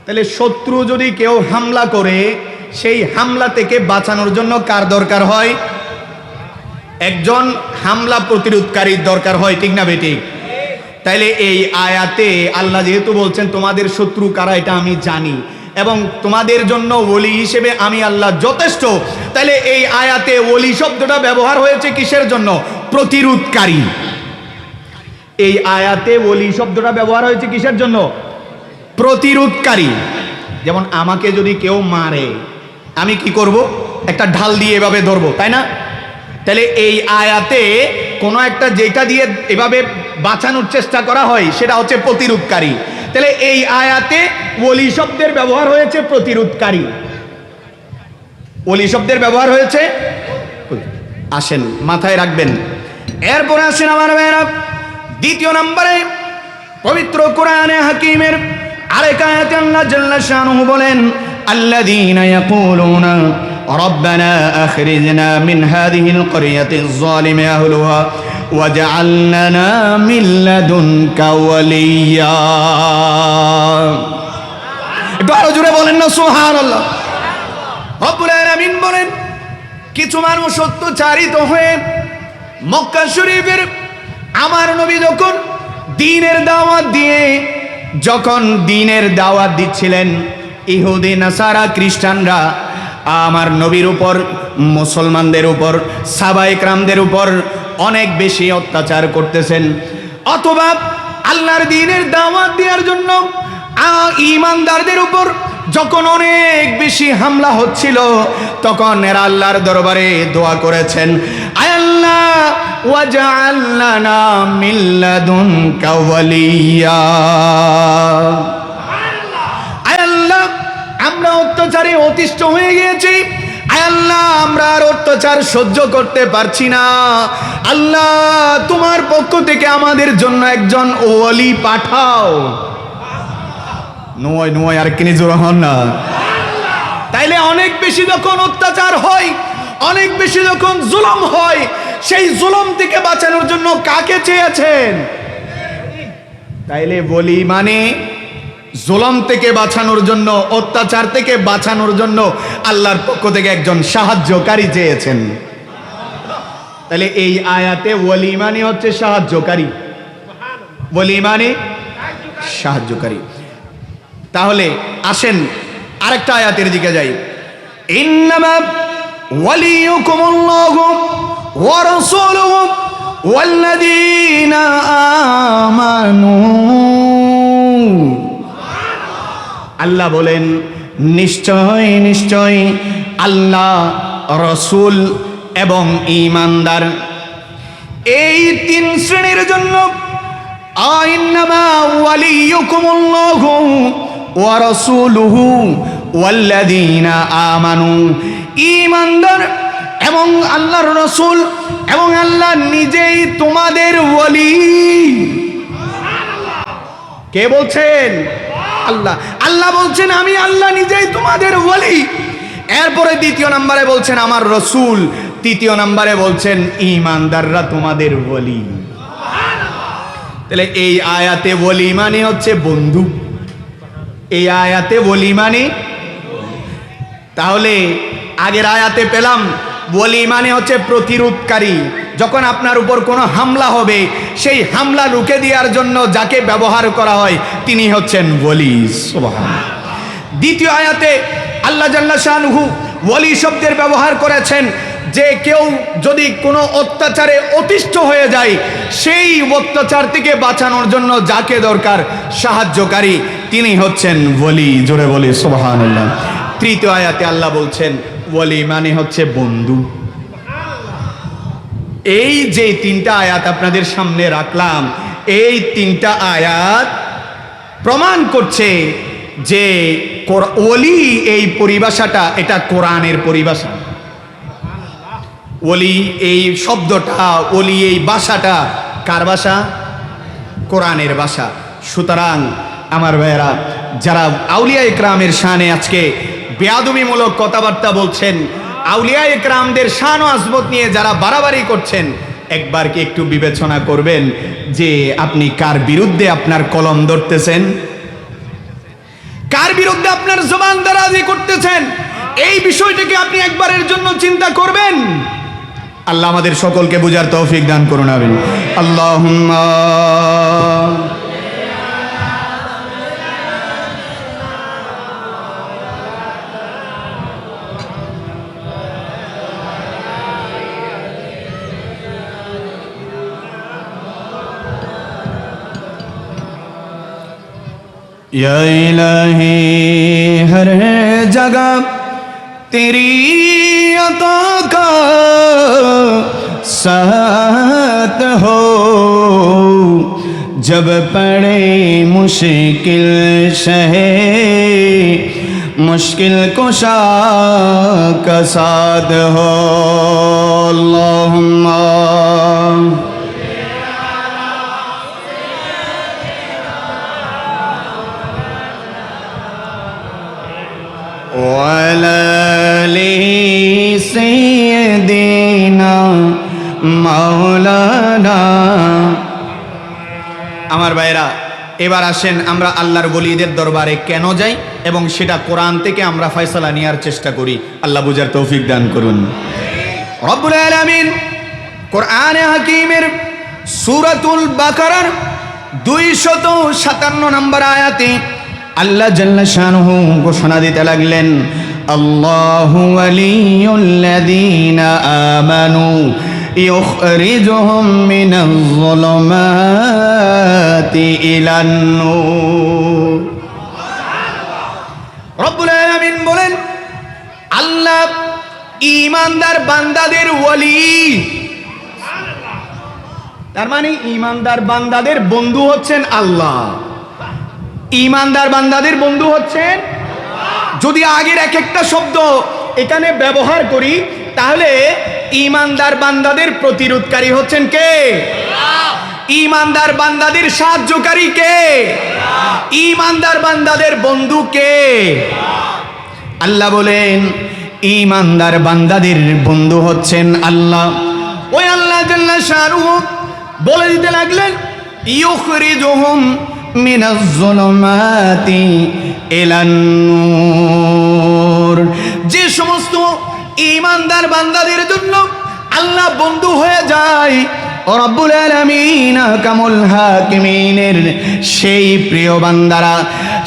তাহলে শত্রু যদি কেউ হামলা করে, সেই হামলা থেকে বাঁচানোর জন্য কার দরকার হয়? একজন হামলা প্রতিরোধকারীর দরকার হয়। ঠিক না বেঠিক? তাইলে এই আয়াতে আল্লাহ যেহেতু বলছেন তোমাদের শত্রু কারা এটা আমি জানি এবং তোমাদের জন্য ওলি হিসেবে আমি আল্লাহ যথেষ্ট, তাহলে এই আয়াতে ওলি শব্দটা ব্যবহার হয়েছে কিসের জন্য? প্রতিরোধকারী। এই আয়াতে ওলি শব্দটা ব্যবহার হয়েছে কিসের জন্য? প্রতিরোধকারী। যেমন আমাকে যদি কেউ মারে, আমি কি করব? একটা ঢাল দিয়ে এভাবে ধরবো, তাই না? তাহলে এই আয়াতে কোনো একটা যেটা দিয়ে এভাবে বাঁচানোর চেষ্টা করা হয় সেটা হচ্ছে প্রতিরোধকারী। তাহলে এই আয়াতে ওলি শব্দের ব্যবহার হয়েছে প্রতিরোধকারী। ওলি শব্দের ব্যবহার হয়েছে। আসেন মাথায় রাখবেন। এরপরে আসেন আমার ভাইরা, দ্বিতীয় নম্বরে পবিত্র কোরআনে হাকিমের আরেক আয়াতে আল্লাহ জাল্লা শানহু বলেন, আল্লাযীনা ইয়াকুলুনা রব্বানা আখরিজনা মিন হাযিহিল ক্বরিয়াতিজ যালিমি আহলুহা ওয়াজআল লানা মিন লাদুনকা ওয়ালিয়্যা। একটু আরো জোরে বলেন না সুবহানাল্লাহ। রব্বুল আলামিন বলেন, কিছু মানুষ অত্যাচারিত হয়ে মক্কা শরীফের আমার নবী যখন দ্বীনের দাওয়াত দিচ্ছিলেন, ইহুদি নাসারা খ্রিস্টানরা আমার নবীর উপর, মুসলমানদের উপর, সাহাবায়ে কেরামদের উপর অনেক বেশি অত্যাচার করতেছেন। অথবা আল্লাহর দ্বীনের দাওয়াত দেওয়ার জন্য ঈমানদারদের উপর যখন অনেক বেশি হামলা হচ্ছিল, তখন এরা আল্লাহর দরবারে দোয়া করেছেন, আয় আল্লাহ ওয়াজআল লানা মিন লাদুনকা ওয়ালিয়্যা। আয় আল্লাহ, আমরা অত্যাচারে অতিষ্ঠ হয়ে গিয়েছি, আয় আল্লাহ আমরা আর অত্যাচার সহ্য করতে পারছি না, আল্লাহ তোমার পক্ষ থেকে আমাদের জন্য একজন ওলি পাঠাও। নয় আর কিনে জোর হন না। তাইলে অনেক বেশি যখন অত্যাচার হয়, অনেক বেশি যখন জুলুম হয়, সেই জুলুম থেকে বাঁচানোর জন্য কাকে চেয়েছেন? তাইলে বলি মানে জুলুম থেকে বাঁচানোর জন্য, অত্যাচার থেকে বাঁচানোর জন্য আল্লাহর পক্ষ থেকে একজন সাহায্যকারী চেয়েছেন। তাহলে এই আয়াতে ওলি মানে হচ্ছে সাহায্যকারী, ওলি মানে সাহায্যকারী। তাহলে আসেন আরেকটা আয়াতের দিকে যাই। ইন্নামা ওয়ালিয়ুকুমুল্লাহু ওয়া রাসূলুহু ওয়াল্লাযীনা আমানু। আল্লাহ বলেন নিশ্চয় নিশ্চয় আল্লাহ, রসুল এবং ঈমানদার, এই তিন শ্রেণীর জন্য ইন্নামা ওয়ালিয়ুকুমুল্লাহু ওয়া রাসূলুহু ওয়াল্লাযীনা আমানু। ঈমানদার এবং আল্লাহর রসুল এবং আল্লাহ নিজেই তোমাদের ওয়ালি। কে বলছেন? আল্লাহ। আল্লাহ বলছেন আমি আল্লাহ নিজেই তোমাদের ওয়ালি। এরপরে দ্বিতীয় নম্বরে বলছেন আমার রসুল, তৃতীয় নম্বরে বলছেন ঈমানদাররা তোমাদের ওয়ালি। তাহলে এই আয়াতে ওয়ালি মানে হচ্ছে বন্ধু, এই আয়াতে ওয়ালি মানে। তাহলে আগের আয়াতে পেলাম ওয়ালি মানে হচ্ছে প্রতিরোধকারী। যখন আপনার উপর কোনো হামলা হবে, সেই হামলা রুখে দেওয়ার জন্য যাকে ব্যবহার করা হয় তিনি হচ্ছেন ওয়ালি। সুবহানাল্লাহ। দ্বিতীয় আয়াতে আল্লাহ জাল্লা শানুহু ওয়ালি শব্দের ব্যবহার করেছেন যে কেউ যদি কোনো অত্যাচারে অতিষ্ঠ হয়ে যায়, সেই অত্যাচার থেকে বাঁচানোর জন্য যাকে দরকার সাহায্যকারী তিনি হচ্ছেন ওয়ালি। জোরে বলি সুবহানাল্লাহ। তৃতীয় আয়াতে আল্লাহ বলছেন ওয়ালি মানে হচ্ছে বন্ধু। এই যে তিনটা আয়াত আপনাদের সামনে রাখলাম, এই তিনটা আয়াত প্রমাণ করছে যে ওলি এই পরিভাষাটা এটা কোরআনের পরিভাষা। ওলি এই শব্দটা, ওলি এই ভাষাটা কার ভাষা? কোরআনের ভাষা। সুতরাং আমার ভাইয়েরা, যারা আউলিয়া ইকরামের শানে আজকে বেয়াদবিমূলক কথাবার্তা বলছেন, আউলিয়া ইকরামদের শান ও আজমত নিয়ে যারা বাড়াবাড়ি করছেন, একবার কি একটু বিবেচনা করবেন যে আপনি কার বিরুদ্ধে আপনার কলম ধরতেছেন, কার বিরুদ্ধে আপনার জবান দারাজি করতেছেন? এই বিষয়টাকে আপনি একবারের জন্য চিন্তা করবেন। আল্লাহ আমাদের সকলকে বুঝার তৌফিক দান করুন, আমিন। আল্লাহুম্মা या इलाही हर जगह तेरी अता का साथ हो, जब पड़े मुश्किल शहे मुश्किल कुशा का साथ हो। अल्लाहुम्मा মাওলানা। আমার ভাইরা, এবার আসেন আমরা আল্লাহর ওলিদের দরবারে কেন যাই এবং সেটা কোরআন থেকে আমরা ফয়সালা নেওয়ার চেষ্টা করি। আল্লাহ বুঝার তৌফিক দান করুন। রব্বুল আলামিন কোরআনে হাকিমের সূরাতুল বাকারার 257 নম্বর আয়াতে আল্লাহ জাল্লা শানুহু ঘোষণা দিতে লাগলেন, আল্লাহু ওয়ালিয়ুল্লাযীনা আমানু ইউখরিজুহুম মিনাজ যুলুমাতি ইলান নূর। রব্বুল আলামিন বলেন আল্লাহ ঈমানদার বান্দাদের ওয়ালি। তার মানে ঈমানদার বান্দাদের বন্ধু হচ্ছেন আল্লাহ, ঈমানদার বান্দাদের বন্ধু হচ্ছেন। যদি আগের এক একটা শব্দ এখানে ব্যবহার করি তাহলে ঈমানদার বান্দাদের প্রতিরোধকারী হচ্ছেন কে? ঈমানদার বান্দাদের সাহায্যকারী কে? ঈমানদার বান্দাদের বন্ধু কে? আল্লাহ বলেন ঈমানদার বান্দাদের বন্ধু হচ্ছেন আল্লাহ। ওই আল্লাহ জাল্লা শানুহু বলে দিতে লাগলেন ইউখরিজুহুম মিনাজ যুলুমাতি ইলান নূর। যে সমস্ত ঈমানদার বান্দাদের জন্য আল্লাহ বন্ধু হয়ে যায়, রব্বুল আলামিন কামুল হাকিমিনের সেই প্রিয় বান্দারা,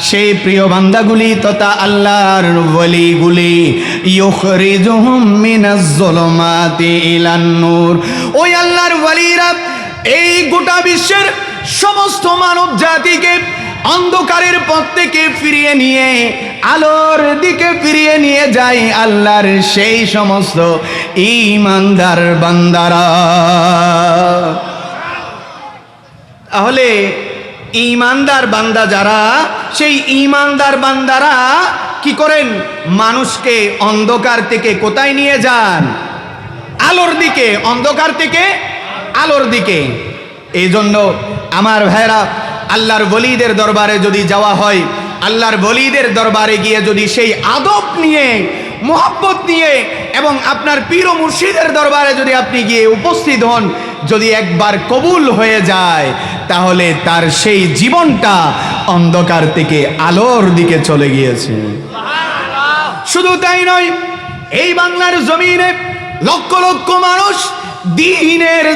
সেই প্রিয় বান্দাগুলি তথা আল্লাহর ওয়ালিগুলি, ইউখরিজুহুম মিনাজ যুলুমাতি ইলান নূর। ওই আল্লাহর ওয়ালিরা এই গোটা বিশ্বের সমস্ত মানব জাতিকে অন্ধকারের পথ থেকে ফিরিয়ে নিয়ে আলোর দিকে ফিরিয়ে নিয়ে যায় আল্লাহর সেই সমস্ত ঈমানদার বান্দারা। তাহলে ঈমানদার বান্দা যারা, সেই ঈমানদার বান্দারা কি করেন? মানুষকে অন্ধকার থেকে কোথায় নিয়ে যান? আলোর দিকে, অন্ধকার থেকে আলোর দিকে। এই জন্য আমার ভাইরা, আল্লাহর ওলিদের দরবারে যদি যাওয়া হয়, আল্লাহর ওলিদের দরবারে গিয়ে যদি সেই আদব নিয়ে, মোহাব্বত নিয়ে এবং আপনার পীর ও মুর্শিদের দরবারে যদি আপনি গিয়ে উপস্থিত হন, যদি একবার কবুল হয়ে যায়, তাহলে তার সেই জীবনটা অন্ধকার থেকে আলোর দিকে চলে গিয়েছে। শুধু তাই নয়, এই বাংলার জমিনে লক্ষ লক্ষ মানুষ দ্বীনের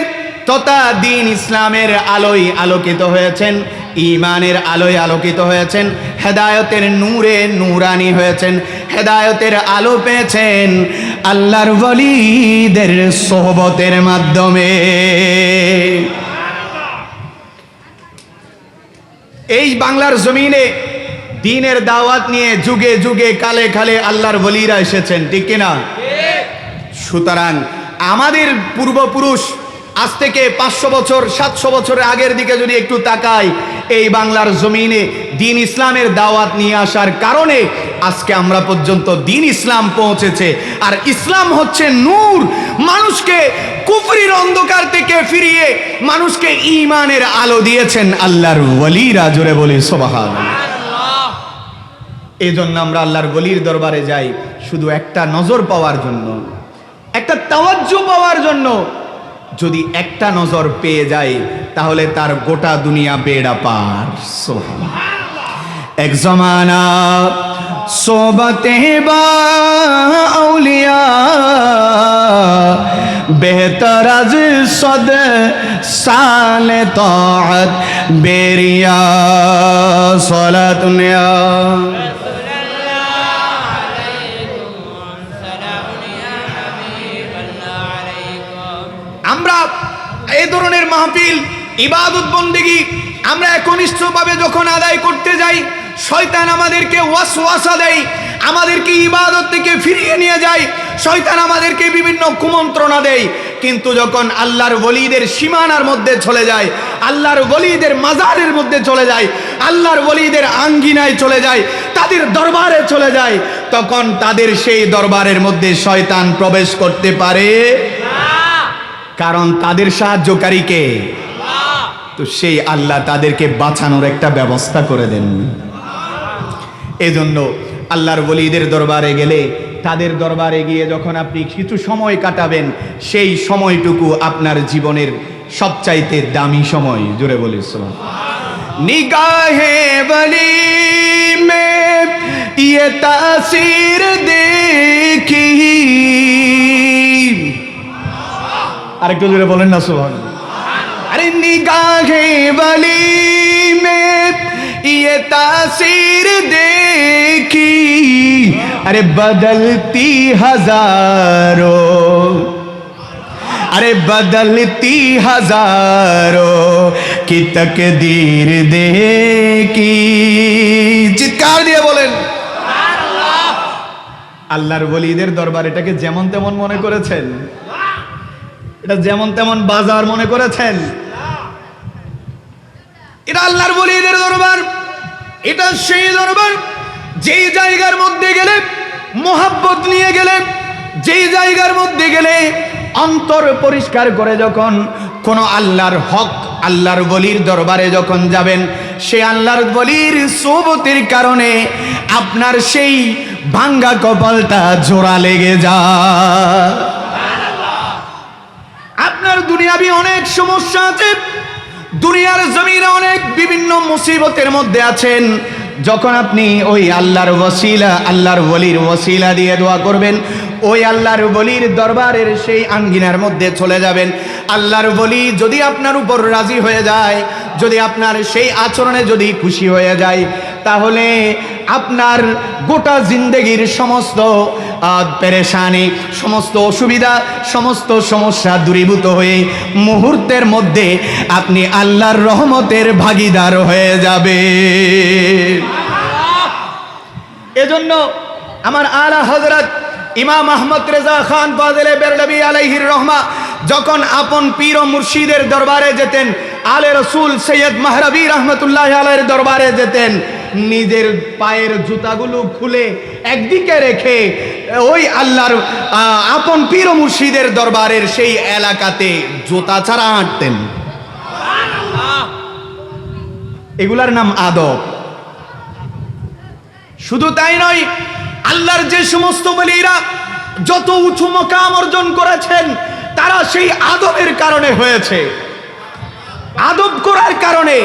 তথা দ্বীন ইসলামের আলোয় আলোকিত হয়েছেন, ঈমানের আলোয় আলোকিত হয়েছেন, হেদায়েতের নূরে নূরানি হয়েছেন, হেদায়েতের আলো পেয়েছেন আল্লাহর ওয়ালিদের সোহবতের মাধ্যমে। এই বাংলার জমিনে দ্বীনের দাওয়াত নিয়ে যুগে যুগে কালে কালে আল্লাহর ওয়ালিরা এসেছেন, ঠিক কিনা? সুতরাং আমাদের পূর্বপুরুষ আজ থেকে 500 বছর 700 বছরের আগের দিকে যদি একটু তাকাই, এই বাংলার জমিনে দ্বীন ইসলামের দাওয়াত নিয়ে আসার কারণে আজকে আমরা পর্যন্ত দ্বীন ইসলাম পৌঁছেছে। আর ইসলাম হচ্ছে নূর, মানুষকে কুফরির অন্ধকার থেকে ফিরিয়ে মানুষকে ঈমানের আলো দিয়েছেন আল্লাহর ওয়ালিরা। জোরে বলি সুবহানাল্লাহ। এই জন্য আমরা আল্লাহর ওয়ালির দরবারে যাই শুধু একটা নজর পাওয়ার জন্য, একটা তাওয়াজ্জু পাওয়ার জন্য। যদি একটা নজর পেয়ে যায় তাহলে তার গোটা দুনিয়া বেড়া পার। এক জমানা সোবতে বা আউলিয়া বেহতর আজ সদ সালে তাআত বেরিয়া সালাতুনিয়া। আমরা এই ধরনের মাহফিল, ইবাদত বন্দেগী আমরা একনিষ্ঠভাবে যখন আদায় করতে যাই, শয়তান আমাদেরকে ওয়াসওয়াসা দেয়, আমাদেরকে ইবাদত থেকে ফিরিয়ে নিয়ে যায়, শয়তান আমাদেরকে বিভিন্ন কুমন্ত্রণা দেয়। কিন্তু যখন আল্লাহর ওলিদের সীমানার মধ্যে চলে যায়, আল্লাহর ওলিদের মাজারের মধ্যে চলে যায়, আল্লাহর ওলিদের আঙ্গিনায় চলে যায়, তাদের দরবারে চলে যায়, তখন তাদের সেই দরবারের মধ্যে শয়তান প্রবেশ করতে পারে না। কারণ তাদের সাহায্যকারী কে? তো সেই আল্লাহ তাদেরকে বাঁচানোর একটা ব্যবস্থা করে দেন। এজন্য আল্লাহর ওলিদের দরবারে গেলে, তাদের দরবারে গিয়ে যখন আপনি কিছু সময় কাটাবেন, সেই সময়টুকু আপনার জীবনের সবচাইতে দামি সময়। জোরে বলি সুবহানাল্লাহ। নিগাহে ওলি মে ইয়ে তাসির দেখি, আরেকটু জোরে বলেন না সুবহানাল্লাহ। अरे निगाहे वली में ये तासीर देखी, अरे बदलती हजारों, अरे बदलती हजारों की तकदीर देखी। চিৎকার দিয়ে বলেন সুবহানাল্লাহ। আল্লাহর ওলিদের দরবার এটাকে যেমন তেমন মনে করেছেন? এটা যেমন তেমন বাজার মনে করেছেন? এটা আল্লাহর ওলিদের দরবার। এটা সেই দরবার যেই জায়গার মধ্যে গেলে মোহাব্বত নিয়ে গেলে, যেই জায়গার মধ্যে গেলে অন্তর পরিষ্কার করে যখন কোন আল্লাহর হক আল্লাহর ওলির দরবারে যখন যাবেন, সেই আল্লাহর ওলির সোহবতের কারণে আপনার সেই ভাঙ্গা কপালটা জোড়া লেগে যায়। আপনার দুনিয়াবি অনেক সমস্যা আছে, দুনিয়ার জমিনে অনেক বিভিন্ন মুসিবতের মধ্যে আছেন, যখন আপনি ওই আল্লাহর ওসিলা, আল্লাহর ওলির ওসিলা দিয়ে দোয়া করবেন, ওই আল্লাহর ওলির দরবারের সেই আঙ্গিনার মধ্যে চলে যাবেন। আল্লাহর ওলি যদি আপনার উপর রাজি হয়ে যায়, যদি আপনার সেই আচরণে যদি খুশি হয়ে যায়, তাহলে আপনার গোটা জিন্দেগির সমস্ত পেরেশানি, সমস্ত অসুবিধা, সমস্ত সমস্যা দূরীভূত হয়ে মুহূর্তের মধ্যে আপনি আল্লাহর রহমতের ভাগীদার হয়ে যাবে। এজন্য আমার আলা হযরত ইমাম আহমদ রেজা খান ফাজিলে বেরলভী আলাইহির রহমা যখন আপন পীর ও মুর্শিদের দরবারে যেতেন, আলে রসুল সৈয়দ মাহরাবী রহমতুল্লাহ আলাইহির দরবারে যেতেন, নিজের পায়ের জুতাগুলো খুলে একদিকে রেখে ওই আল্লাহর আপন পীর ও মুর্শিদের দরবারের সেই এলাকাতে জুতা ছাড়া হাঁটতেন। এগুলার নাম আদব। শুধু তাই নয়, আল্লাহর যে সমস্ত ওলিরা যত উঁচু মাকাম অর্জন করেছেন, তারা সেই আদবের কারণে হয়েছে। আদব করার কারণে,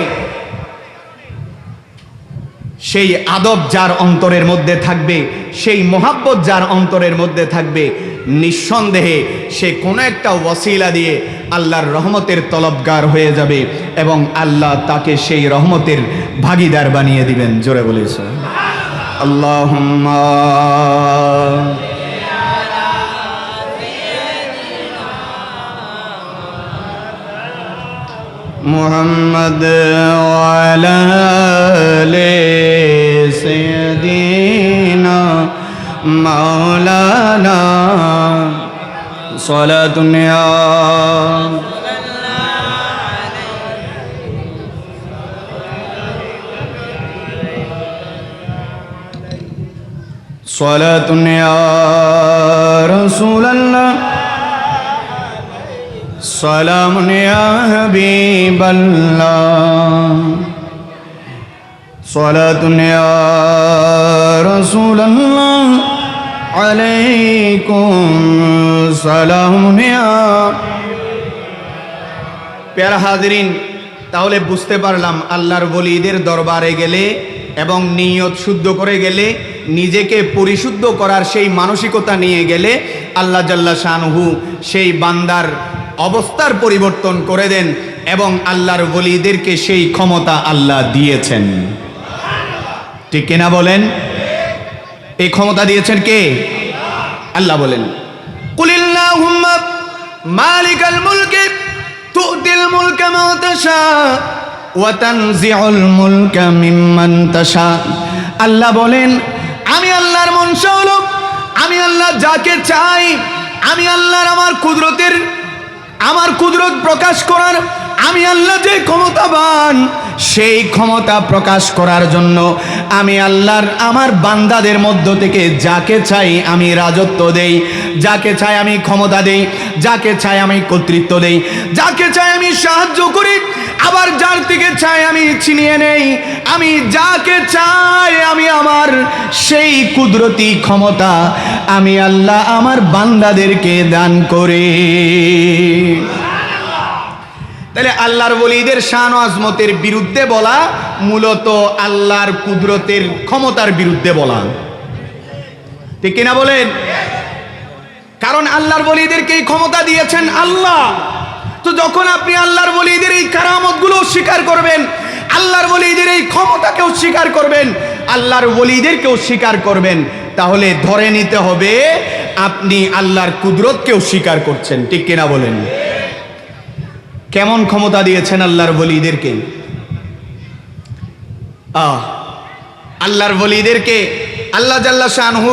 সেই আদব যার অন্তরের মধ্যে থাকবে, সেই মোহাব্বত যার অন্তরের মধ্যে থাকবে, নিঃসন্দেহে সে কোনো একটা ওয়াসিলা দিয়ে আল্লাহর রহমতের তলবগার হয়ে যাবে এবং আল্লাহ তাকে সেই রহমতের ভাগীদার বানিয়ে দিবেন। জোরে বলেছে আল্লাহুম্মা মুহাম্মদ ওয়া আলা আলি সাইয়্যিদিনা মাওলানা সালাতুন ইয়া সালাতুন ইয়া রাসূলুল্লাহ সালামুন ইয়া হাবিবাল্লাহ সালাতুন ইয়া রাসূলুল্লাহ আলাইকুম সালামুন ইয়া। প্যারা হাজিরিন, তাহলে বুঝতে পারলাম আল্লাহর ওলিদের দরবারে গেলে এবং নিয়ত শুদ্ধ করে গেলে, নিজেকে পরিশুদ্ধ করার সেই মানসিকতা নিয়ে গেলে আল্লাহ জাল্লা শানহু সেই বান্দার অবস্থার পরিবর্তন করে দেন এবং আল্লাহর ওলিদেরকে সেই ক্ষমতা আল্লাহ দিয়েছেন। ঠিক কিনা বলেন? এই ক্ষমতা দিয়েছেন কে? আল্লাহ বলেন, কুলিল্লাহুম্মা মালিকাল মুলকি তু'তিল মুলকা মান তাশা ওয়া তানজিউল মুলকা মিম্মান তাশা। আল্লাহ বলেন, আমি আল্লাহর মনসা হলো, আমি আল্লাহ যাকে চাই, আমি আল্লাহর আমার কুদরত প্রকাশ করার, আমি আল্লাহ যে ক্ষমতাবান, সেই ক্ষমতা প্রকাশ করার জন্য আমি আল্লাহর আমার বান্দাদের মধ্য থেকে যাকে চাই আমি রাজত্ব দেই, যাকে চাই আমি ক্ষমতা দেই, যাকে চাই আমি কর্তৃত্ব দেই, যাকে চাই আমি সাহায্য করি, আবার যার থেকে চাই আমি ছিনিয়ে নেই। আমি যাকে চাই আমি আমার সেই কুদরতি ক্ষমতা আমি আল্লাহ আমার বান্দাদেরকে দান করি। তাহলে আল্লাহর ওলিদের শান ও আজমতের বিরুদ্ধে বলা মূলত আল্লাহর কুদরতের ক্ষমতার বিরুদ্ধে বলা। ঠিক কিনা বলেন? কারণ আল্লাহর ওলিদেরকে এই ক্ষমতা দিয়েছেন আল্লাহ। তো যখন আপনি আল্লাহর ওলিদের এই কারামতগুলো স্বীকার করবেন, আল্লাহর ওলিদের এই ক্ষমতাকেও স্বীকার করবেন, আল্লাহর ওলিদেরকেও স্বীকার করবেন, তাহলে ধরে নিতে হবে আপনি আল্লাহর কুদরতকেও স্বীকার করছেন। ঠিক কিনা বলেন? কেমন ক্ষমতা দিয়েছেন আল্লাহর ওলিদেরকে? আল্লাহর ওলিদেরকে আল্লাহ জাল্লা শানহু